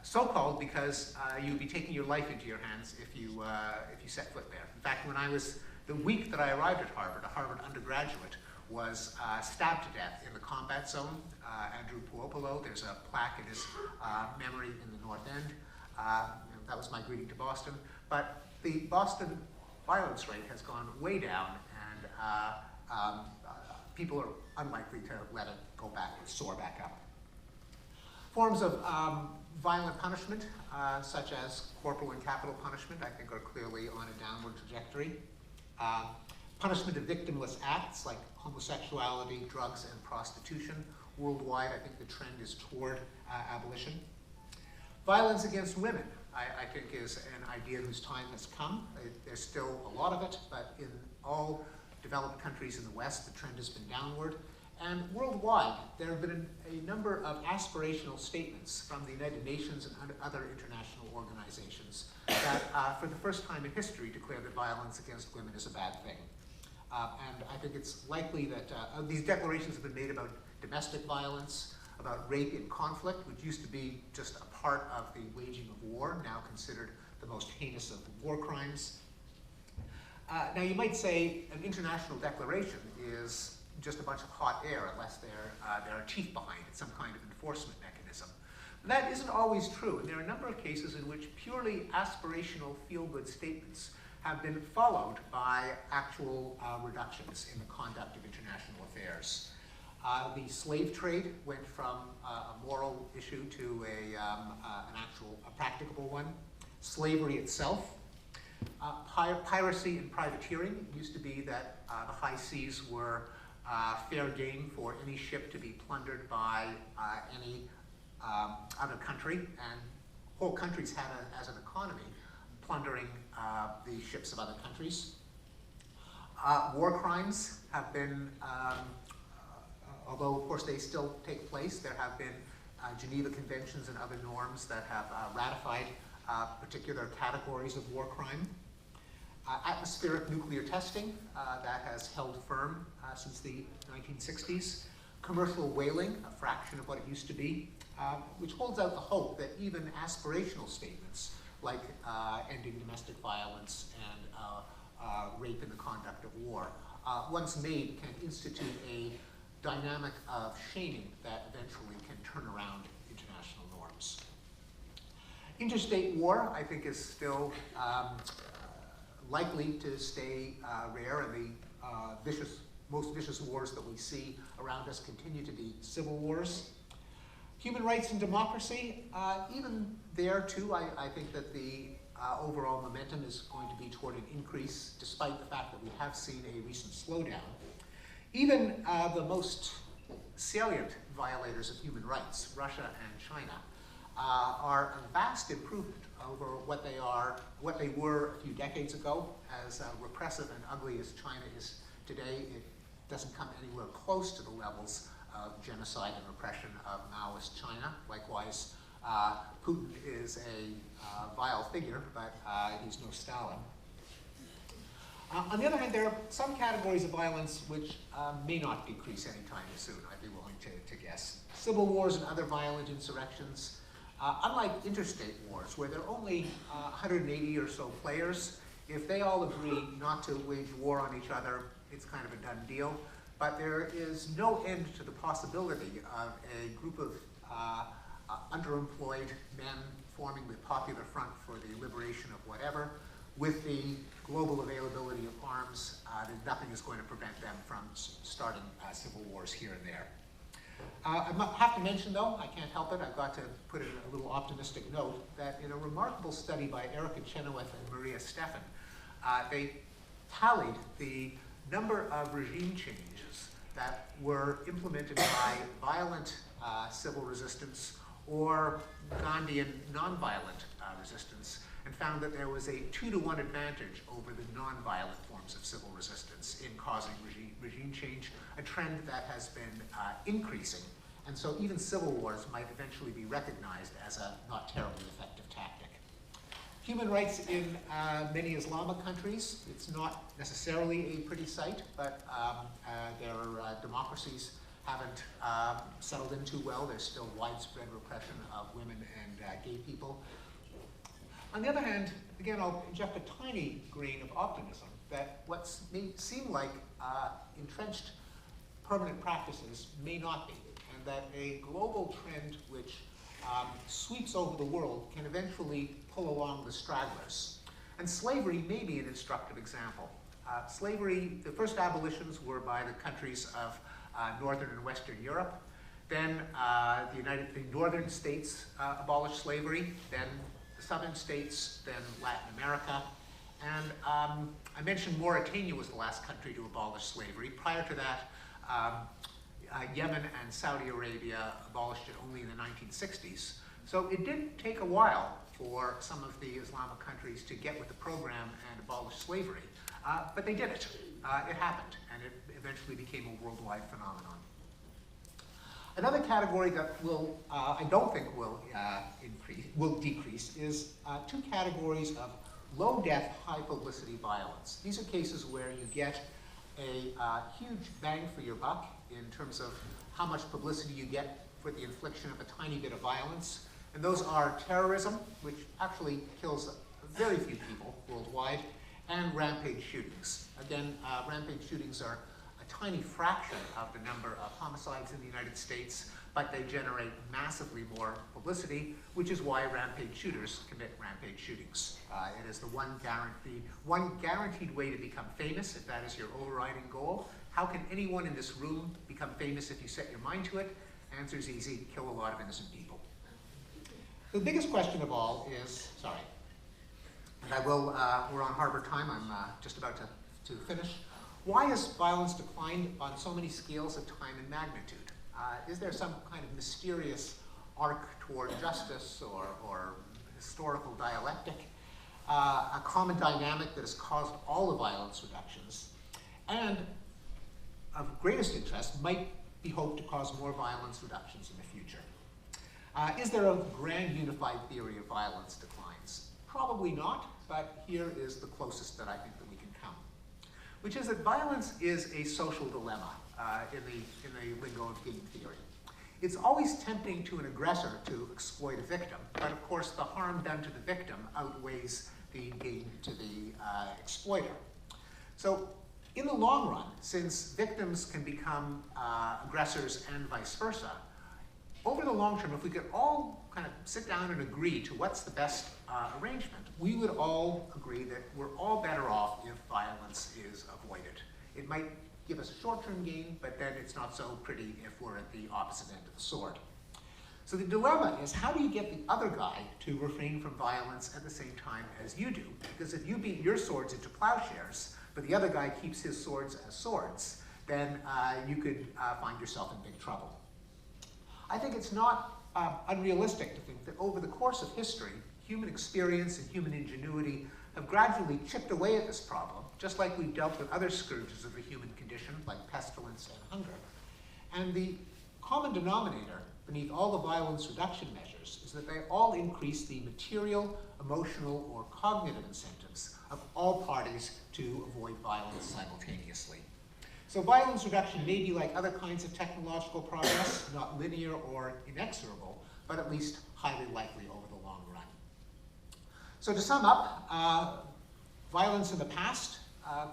Speaker 3: So called because you'd be taking your life into your hands if you set foot there. In fact, the week that I arrived at Harvard, a Harvard undergraduate was stabbed to death in the Combat Zone. Andrew Puopolo, there's a plaque in his memory in the North End. That was my greeting to Boston. But the Boston violence rate has gone way down, and people are unlikely to let it go back or soar back up. Forms of violent punishment, such as corporal and capital punishment, I think are clearly on a downward trajectory. Punishment of victimless acts like homosexuality, drugs, and prostitution. Worldwide, I think the trend is toward abolition. Violence against women, I think, is an idea whose time has come. There's still a lot of it, but in all developed countries in the West, the trend has been downward. And worldwide, there have been a number of aspirational statements from the United Nations and other international organizations that, for the first time in history, declare that violence against women is a bad thing. And I think it's likely that these declarations have been made about domestic violence, about rape in conflict, which used to be just a part of the waging of war, now considered the most heinous of war crimes. Now, you might say an international declaration is just a bunch of hot air unless there are teeth behind it, some kind of enforcement mechanism. But that isn't always true, and there are a number of cases in which purely aspirational feel-good statements have been followed by actual reductions in the conduct of international affairs. The slave trade went from a moral issue to a practicable one. Slavery itself. Piracy and privateering. It used to be that the high seas were fair game for any ship to be plundered by any other country, and whole countries had, as an economy, plundering the ships of other countries. War crimes have been, although of course they still take place, there have been Geneva Conventions and other norms that have ratified particular categories of war crime. Atmospheric nuclear testing, that has held firm since the 1960s. Commercial whaling, a fraction of what it used to be, which holds out the hope that even aspirational statements like ending domestic violence and rape in the conduct of war, once made, can institute a dynamic of shaming that eventually can turn around international norms. Interstate war, I think, is still likely to stay rare, and the most vicious wars that we see around us continue to be civil wars. Human rights and democracy, even there too, I think that the overall momentum is going to be toward an increase, despite the fact that we have seen a recent slowdown. Even the most salient violators of human rights, Russia and China, are a vast improvement over what they were a few decades ago. As repressive and ugly as China is today, it doesn't come anywhere close to the levels of genocide and repression of Maoist China. Likewise, Putin is a vile figure, but he's no Stalin. On the other hand, there are some categories of violence which may not decrease anytime soon, I'd be willing to guess. Civil wars and other violent insurrections. Unlike interstate wars, where there are only 180 or so players, if they all agree not to wage war on each other, it's kind of a done deal. But there is no end to the possibility of a group of underemployed men forming the Popular Front for the Liberation of Whatever. With the global availability of arms, nothing is going to prevent them from starting civil wars here and there. I have to mention, though, I can't help it, I've got to put in a little optimistic note, that in a remarkable study by Erica Chenoweth and Maria Stephan, they tallied the number of regime changes that were implemented by violent civil resistance or Gandhian nonviolent resistance, and found that there was a 2-to-1 advantage over the nonviolent forms of civil resistance in causing regime change, a trend that has been increasing. And so even civil wars might eventually be recognized as a not terribly effective tactic. Human rights in many Islamic countries, it's not necessarily a pretty sight, but their democracies haven't settled in too well. There's still widespread repression of women and gay people. On the other hand, again, I'll inject a tiny grain of optimism that what may seem like entrenched permanent practices may not be, and that a global trend which sweeps over the world can eventually pull along the stragglers. And slavery may be an instructive example. Slavery, the first abolitions were by the countries of Northern and Western Europe. Then the northern states abolished slavery, then the southern states, then Latin America. And I mentioned Mauritania was the last country to abolish slavery. Prior to that, Yemen and Saudi Arabia abolished it only in the 1960s. So it did take a while for some of the Islamic countries to get with the program and abolish slavery. But they did it. It happened, and it eventually became a worldwide phenomenon. Another category that will, I don't think will decrease is two categories of low-death, high-publicity violence. These are cases where you get a huge bang for your buck in terms of how much publicity you get for the infliction of a tiny bit of violence. And those are terrorism, which actually kills very few people worldwide, and rampage shootings. Again, rampage shootings are a tiny fraction of the number of homicides in the United States, but they generate massively more publicity, which is why rampage shooters commit rampage shootings. It is the one guaranteed way to become famous, if that is your overriding goal. How can anyone in this room become famous if you set your mind to it? Answer is easy: kill a lot of innocent people. The biggest question of all is, sorry, and I will, we're on Harvard time, I'm just about to finish. Why has violence declined on so many scales of time and magnitude? Is there some kind of mysterious arc toward justice or historical dialectic? A common dynamic that has caused all the violence reductions, and of greatest interest, might be hoped to cause more violence reductions in the future. Is there a grand unified theory of violence declines? Probably not, but here is the closest that I think that we can come, which is that violence is a social dilemma in the lingo of game theory. It's always tempting to an aggressor to exploit a victim, but of course the harm done to the victim outweighs the gain to the exploiter. So in the long run, since victims can become aggressors and vice versa, over the long term, if we could all kind of sit down and agree to what's the best arrangement, we would all agree that we're all better off if violence is avoided. It might give us a short-term gain, but then it's not so pretty if we're at the opposite end of the sword. So the dilemma is, how do you get the other guy to refrain from violence at the same time as you do? Because if you beat your swords into plowshares, but the other guy keeps his swords as swords, then you could find yourself in big trouble. I think it's not unrealistic to think that over the course of history, human experience and human ingenuity have gradually chipped away at this problem, just like we've dealt with other scourges of the human condition, like pestilence and hunger. And the common denominator beneath all the violence reduction measures is that they all increase the material, emotional, or cognitive incentives of all parties to avoid violence simultaneously. So violence reduction may be like other kinds of technological progress, not linear or inexorable, but at least highly likely over the long run. So to sum up, violence in the past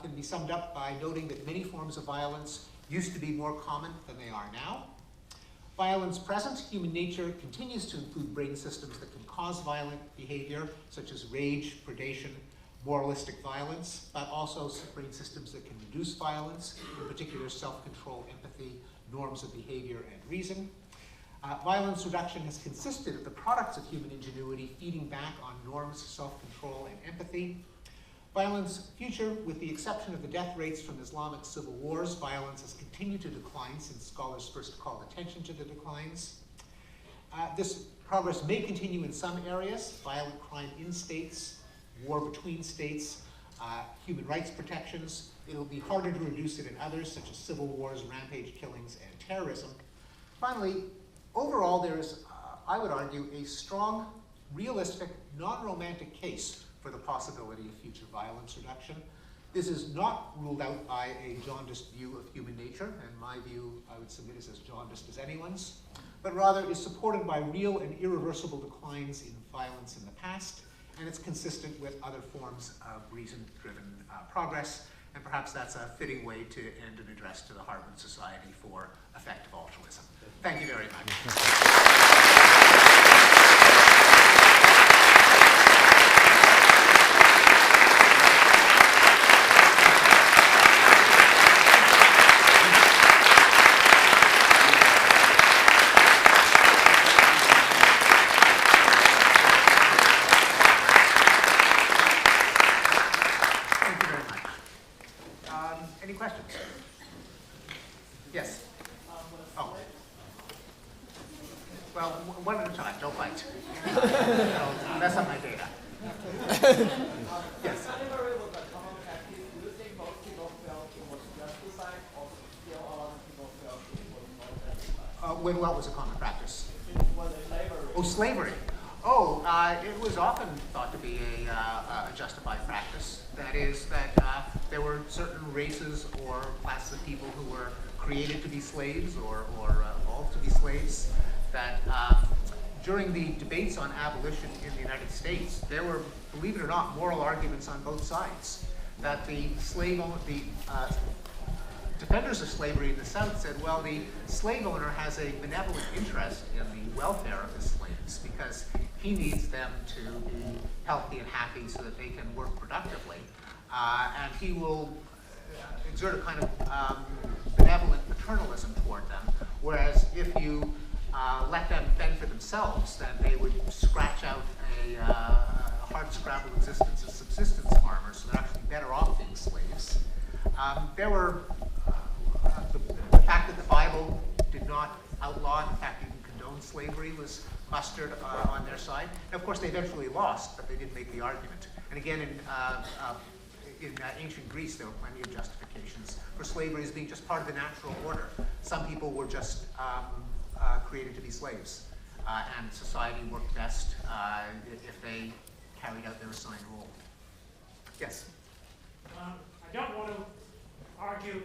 Speaker 3: can be summed up by noting that many forms of violence used to be more common than they are now. Violence present, human nature continues to include brain systems that can cause violent behavior, such as rage, predation, moralistic violence, but also brain systems that can reduce violence, in particular self-control, empathy, norms of behavior, and reason. Violence reduction has consisted of the products of human ingenuity feeding back on norms of self-control and empathy. Violence future, with the exception of the death rates from Islamic civil wars, violence has continued to decline since scholars first called attention to the declines. This progress may continue in some areas: violent crime in states, war between states, human rights protections. It'll be harder to reduce it in others, such as civil wars, rampage killings, and terrorism. Finally, overall, there is, I would argue, a strong realistic, non-romantic case for the possibility of future violence reduction. This is not ruled out by a jaundiced view of human nature, and my view, I would submit, is as jaundiced as anyone's, but rather is supported by real and irreversible declines in violence in the past, and it's consistent with other forms of reason-driven progress, and perhaps that's a fitting way to end an address to the Harvard Society for Effective Altruism. Thank you very much. Any questions? Yes? Oh. Well, one at a time, don't fight. Don't mess up my data. Yes?
Speaker 4: Slavery was a common practice. Do you think most people felt it was justified, or still a lot of people felt it was not justified?
Speaker 3: When what was a common practice?
Speaker 4: Was it slavery?
Speaker 3: Oh, slavery. Oh, it was often thought to be a justified practice. That is, that there were certain races or classes of people who were created to be slaves or evolved to be slaves. That during the debates on abolition in the United States, there were, believe it or not, moral arguments on both sides. That the defenders of slavery in the South said, well, the slave owner has a benevolent interest in the welfare of his slaves because he needs them to be healthy and happy so that they can work productively. And he will exert a kind of benevolent paternalism toward them, whereas if you let them fend for themselves, then they would scratch out a hard-scrabble existence as subsistence farmers, so they're actually better off being slaves. There were the fact that the Bible did not outlaw, and in fact even condone slavery was mustered on their side. And of course they eventually lost, but they did make the argument. And again, in ancient Greece, there were plenty of justifications for slavery as being just part of the natural order. Some people were just created to be slaves, and society worked best if they carried out their assigned role. Yes?
Speaker 5: I don't want to argue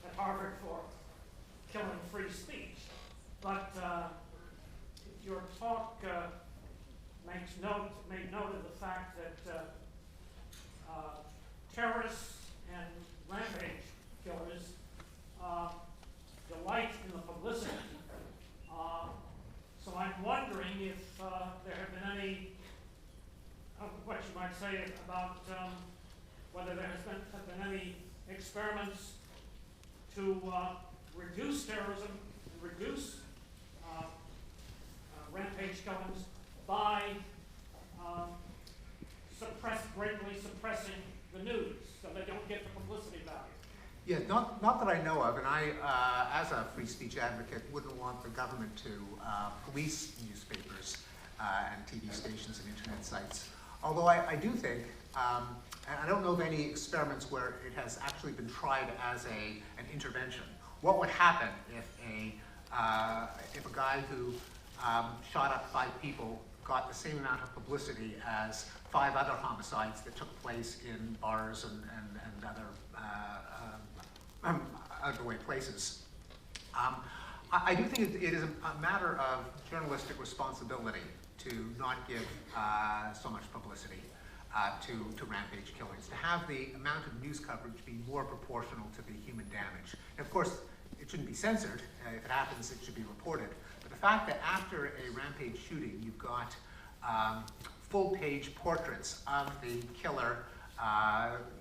Speaker 5: at Harvard for killing free speech, but your talk made note of the fact that terrorists and rampage killers delight in the publicity. So I'm wondering if there have been any, what you might say about whether there have been any experiments to reduce terrorism, reduce rampage killings by greatly suppressing the news so they don't get the publicity value.
Speaker 3: Yeah, not that I know of, and I, as a free speech advocate, wouldn't want the government to police newspapers and TV stations and internet sites. Although I do think, and I don't know of any experiments where it has actually been tried as an intervention. What would happen if a guy who shot up 5 people got the same amount of publicity as 5 other homicides that took place in bars and other out-of-the-way places? I do think it is a matter of journalistic responsibility to not give so much publicity to rampage killings, to have the amount of news coverage be more proportional to the human damage. And of course, it shouldn't be censored. If it happens, it should be reported. But the fact that after a rampage shooting, you've got full-page portraits of the killer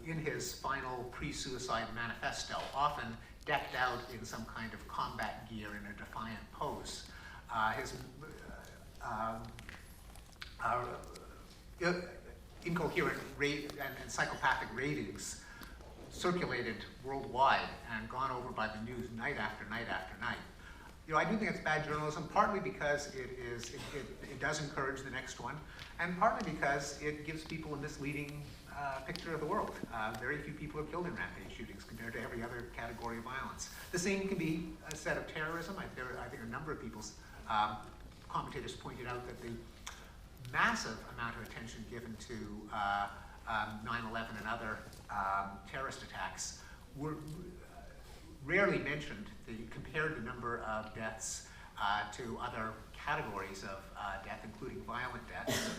Speaker 3: in his final pre-suicide manifesto, often decked out in some kind of combat gear in a defiant pose. His incoherent and psychopathic ravings circulated worldwide and gone over by the news night after night after night. You know, I do think it's bad journalism, partly because it does encourage the next one, and partly because it gives people a misleading picture of the world. Very few people are killed in rampage shootings compared to every other category of violence. The same can be said of terrorism. I think a number of commentators pointed out that the massive amount of attention given to 9/11 and other terrorist attacks were rarely mentioned, compared the number of deaths to other categories of death, including violent deaths,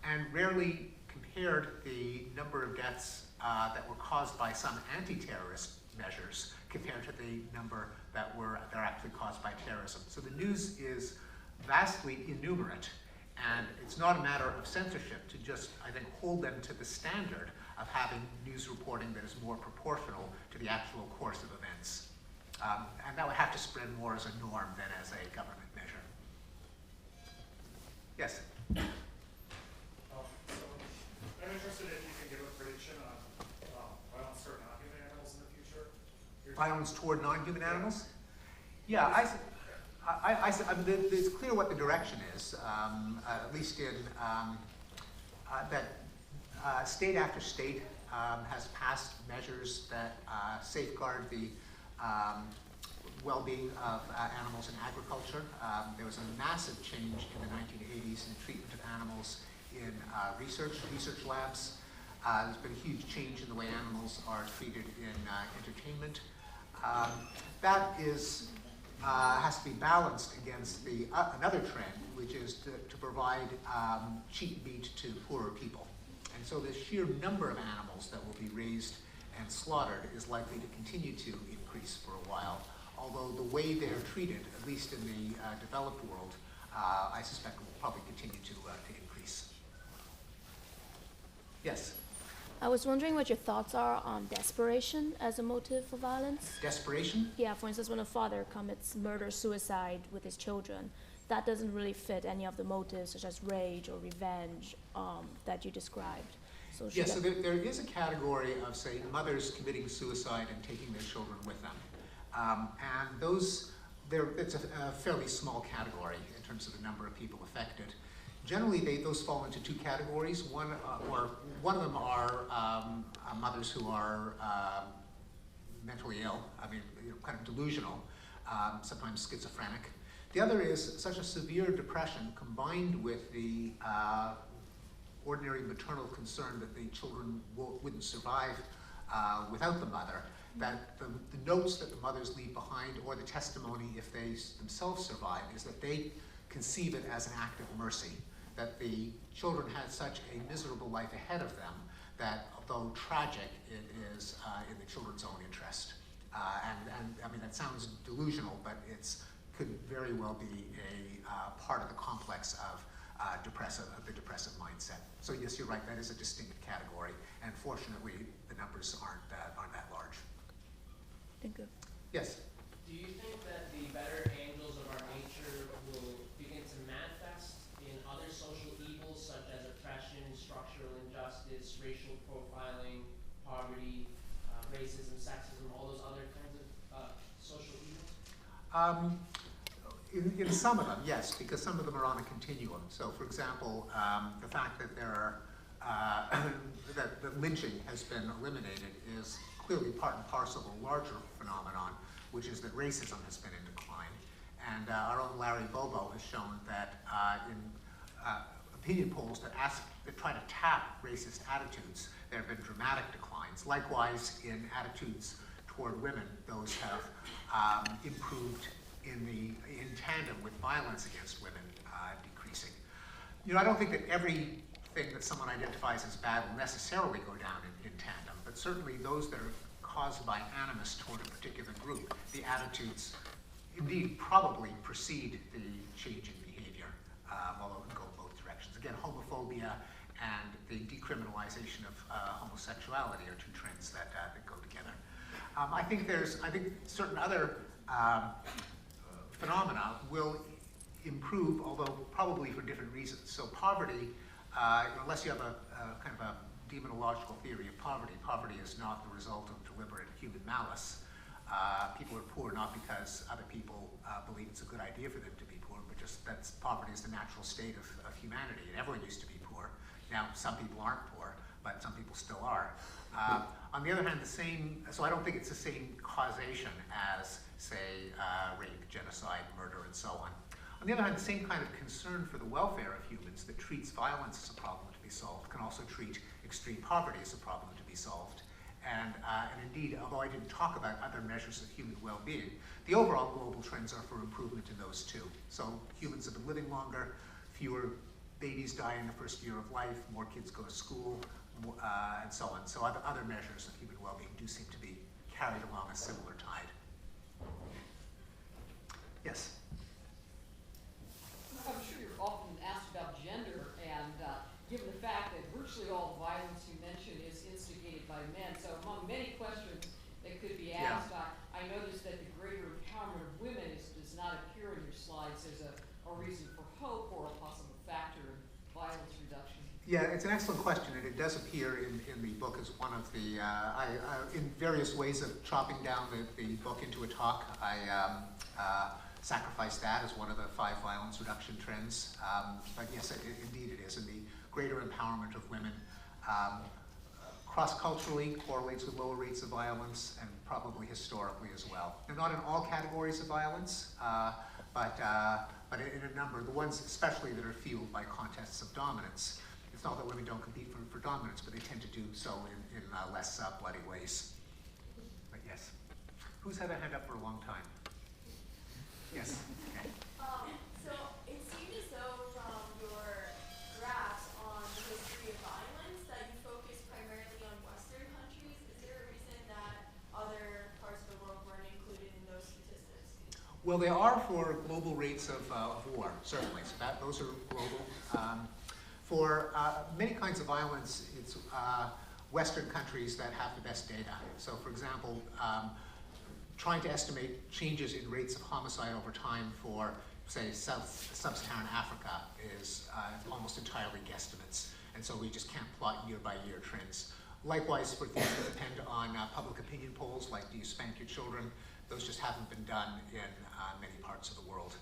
Speaker 3: and rarely compared the number of deaths that were caused by some anti-terrorist measures compared to the number that are actually caused by terrorism. So the news is vastly innumerate, and it's not a matter of censorship to just, I think, hold them to the standard of having news reporting that is more proportional to the actual course of events. And that would have to spread more as a norm than as a government measure. Yes?
Speaker 6: So I'm interested if you can give a prediction on violence toward non-human animals in the future.
Speaker 3: Violence toward non-human animals? Yeah, I mean, it's clear what the direction is, at least in that state after state has passed measures that safeguard the well-being of animals in agriculture. There was a massive change in the 1980s in the treatment of animals in research labs. There's been a huge change in the way animals are treated in entertainment. That is has to be balanced against the another trend, which is to provide cheap meat to poorer people. And so the sheer number of animals that will be raised and slaughtered is likely to continue to increase for a while, although the way they're treated, at least in the developed world, I suspect will probably continue to increase. Yes?
Speaker 7: I was wondering what your thoughts are on desperation as a motive for violence.
Speaker 3: Desperation?
Speaker 7: Yeah, for instance, when a father commits murder-suicide with his children, that doesn't really fit any of the motives such as rage or revenge that you described. So
Speaker 3: yes, so there is a category of, say, mothers committing suicide and taking their children with them. And those, it's a fairly small category in terms of the number of people affected. Generally, those fall into two categories. One of them are mothers who are mentally ill, I mean, kind of delusional, sometimes schizophrenic. The other is such a severe depression combined with the ordinary maternal concern that the children wouldn't survive without the mother, that the notes that the mothers leave behind, or the testimony if they themselves survive, is that they conceive it as an act of mercy, that the children had such a miserable life ahead of them that, although tragic, it is in the children's own interest. And I mean, that sounds delusional, but it's could very well be a part of the complex of the depressive mindset. So yes, you're right, that is a distinct category, and fortunately, the numbers aren't that large.
Speaker 7: Thank you.
Speaker 3: Yes?
Speaker 4: Do you think that the better angels of our nature will begin to manifest in other social evils such as oppression, structural injustice, racial profiling, poverty, racism, sexism, all those other kinds of social evils?
Speaker 3: In some of them, yes, because some of them are on a continuum. So, for example, the fact that there are that lynching has been eliminated is clearly part and parcel of a larger phenomenon, which is that racism has been in decline. And our own Larry Bobo has shown that in opinion polls that try to tap racist attitudes, there have been dramatic declines. Likewise, in attitudes toward women, those have improved in tandem with violence against women decreasing. You know, I don't think that everything that someone identifies as bad will necessarily go down in tandem, but certainly those that are caused by animus toward a particular group, the attitudes indeed probably precede the change in behavior, although it can go both directions. Again, homophobia and the decriminalization of homosexuality are two trends that go together. I think certain other phenomena will improve, although probably for different reasons. So poverty, unless you have a kind of a demonological theory of poverty, poverty is not the result of deliberate human malice. People are poor not because other people believe it's a good idea for them to be poor, but just that poverty is the natural state of humanity, and everyone used to be poor. Now, some people aren't poor, but some people still are. On the other hand, so I don't think it's the same causation as, say, rape, genocide, murder, and so on. On On the other hand, the same kind of concern for the welfare of humans that treats violence as a problem to be solved can also treat extreme poverty as a problem to be solved. And indeed, although I didn't talk about other measures of human well-being, the overall global trends are for improvement in those too. So humans have been living longer, fewer babies die in the first year of life, more kids go to school, and so on. So other measures of human well-being do seem to be carried along a similar tide. Yes?
Speaker 8: I'm sure you're often asked about gender, and given the fact that virtually all the violence you mentioned is instigated by men, so among many questions that could be asked, I noticed that the greater empowerment of women does not appear in your slides as a reason for hope or a possible factor in violence reduction.
Speaker 3: Yeah, it's an excellent question, and it does appear in the book as one of the, in various ways of chopping down the book into a talk. I sacrifice that as one of the 5 violence reduction trends. But yes, indeed it is. And the greater empowerment of women cross-culturally correlates with lower rates of violence, and probably historically as well. And not in all categories of violence, but in a number, the ones especially that are fueled by contests of dominance. It's not that women don't compete for dominance, but they tend to do so in less bloody ways. But yes. Who's had a hand up for a long time? Yes. Okay.
Speaker 9: So it seemed as though from your graphs on the history of violence that you focus primarily on Western countries. Is there a reason that other parts of the world weren't included in those statistics?
Speaker 3: Well, they are for global rates of war, certainly. So those are global. For many kinds of violence, it's Western countries that have the best data. So, for example, trying to estimate changes in rates of homicide over time for, say, sub-Saharan Africa is almost entirely guesstimates. And so we just can't plot year-by-year trends. Likewise, for things that depend on public opinion polls, like do you spank your children, those just haven't been done in many parts of the world.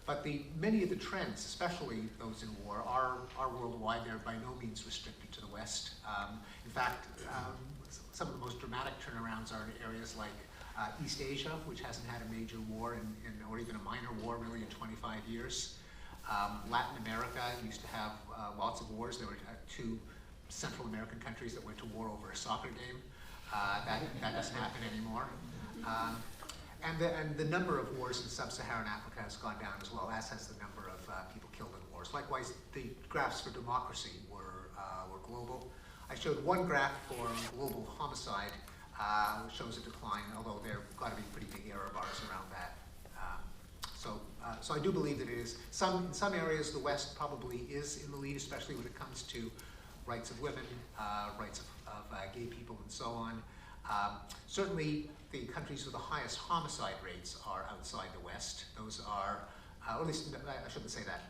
Speaker 3: But many of the trends, especially those in war, are worldwide. They're by no means restricted to the West. In fact, some of the most dramatic turnarounds are in areas like East Asia, which hasn't had a major war or even a minor war really in 25 years. Latin America used to have lots of wars. There were 2 Central American countries that went to war over a soccer game. That doesn't happen anymore. And the number of wars in sub-Saharan Africa has gone down as well, as has the number of people killed in wars. Likewise, the graphs for democracy were global. I showed one graph for global homicide, which shows a decline, although there have got to be pretty big error bars around that. So I do believe that it is. In some areas, the West probably is in the lead, especially when it comes to rights of women, rights of gay people, and so on. Certainly, the countries with the highest homicide rates are outside the West. Those are, or at least I shouldn't say that.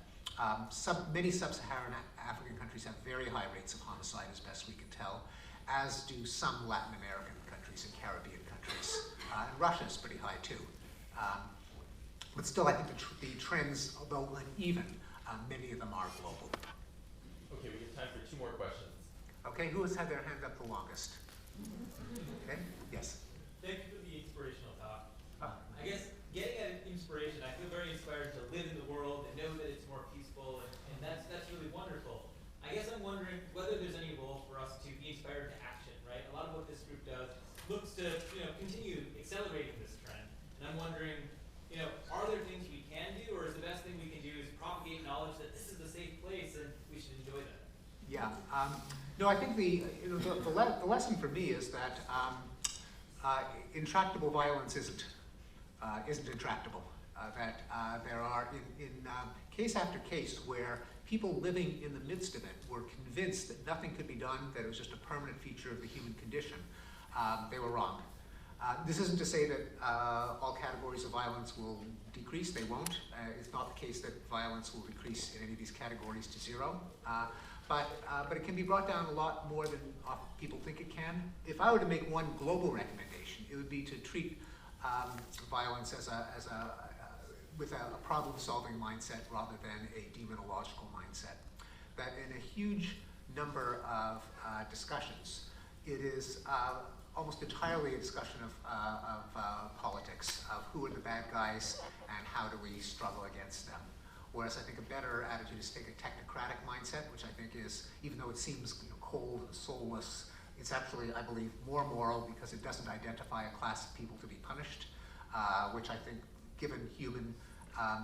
Speaker 3: Many sub-Saharan African countries have very high rates of homicide, as best we can tell, as do some Latin American countries and Caribbean countries. And Russia is pretty high too. But still, I think the trends, although uneven, many of them are global.
Speaker 1: Okay, we have time for 2 more questions.
Speaker 3: Okay, who has had their hand up the longest? Okay, yes.
Speaker 10: Thank you for the inspirational talk. I guess getting at inspiration, I feel very inspired to live in the world and know that it's more peaceful, and that's really wonderful. I guess I'm wondering whether there's any role for us to be inspired to action, right? A lot of what this group does looks to continue accelerating this trend, and I'm wondering, are there things we can do, or is the best thing we can do is propagate knowledge that this is a safe place and we should enjoy that?
Speaker 3: Yeah. No, I think the lesson for me is that intractable violence isn't intractable. That there are in case after case where people living in the midst of it were convinced that nothing could be done, that it was just a permanent feature of the human condition. They were wrong. This isn't to say that all categories of violence will decrease. They won't. It's not the case that violence will decrease in any of these categories to 0. But it can be brought down a lot more than people think it can. If I were to make one global recommendation, it would be to treat violence with a problem-solving mindset rather than a demonological mindset. That in a huge number of discussions, it is almost entirely a discussion of politics, of who are the bad guys and how do we struggle against them. Whereas I think a better attitude is to take a technocratic mindset, which I think is, even though it seems cold and soulless, it's actually, I believe, more moral because it doesn't identify a class of people to be punished, which I think, given human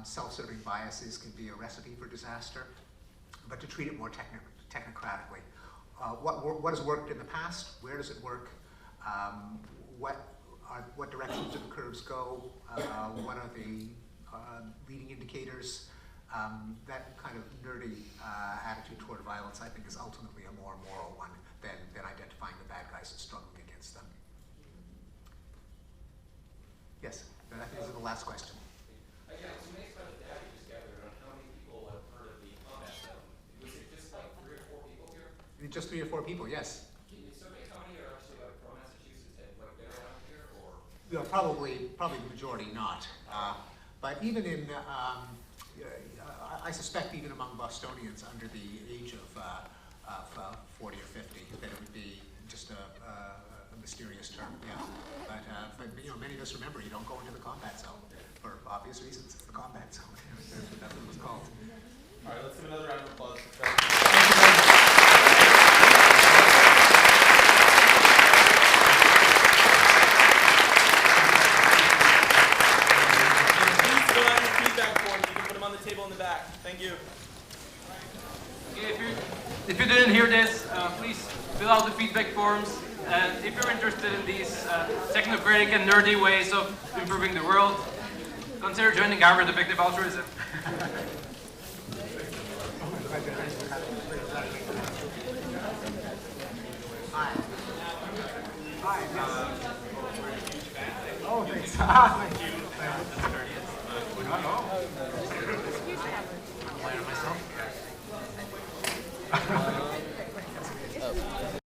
Speaker 3: self-serving biases, can be a recipe for disaster. But to treat it more technocratically. What has worked in the past? Where does it work? What directions do the curves go? What are the leading indicators? That kind of nerdy attitude toward violence, I think, is ultimately a more moral one than identifying the bad guys and struggling against them. Yes, I think this is the last question.
Speaker 11: Yeah, so based on the data you just gathered on how many people have heard of the combat zone, was it just like 3 or 4 people here?
Speaker 3: Just 3 or 4 people, yes.
Speaker 11: Can you survey how many are actually like from Massachusetts and like been around here, or?
Speaker 3: No, probably the majority not. But even in, I suspect even among Bostonians under the age of 40 or 50, that it would be just a mysterious term, yeah. But many of us remember you don't go into the combat zone for obvious reasons. It's the combat zone. That's what it was called.
Speaker 1: All right, let's give another round of applause for Fred. Please fill out your feedback forms. You can put them on the table in the back. Thank you.
Speaker 2: Okay, if you didn't hear this, please fill out the feedback forms. And if you're interested in these technocratic and nerdy ways of improving the world, consider joining Harvard Effective Altruism.
Speaker 3: Hi. Oh, thanks.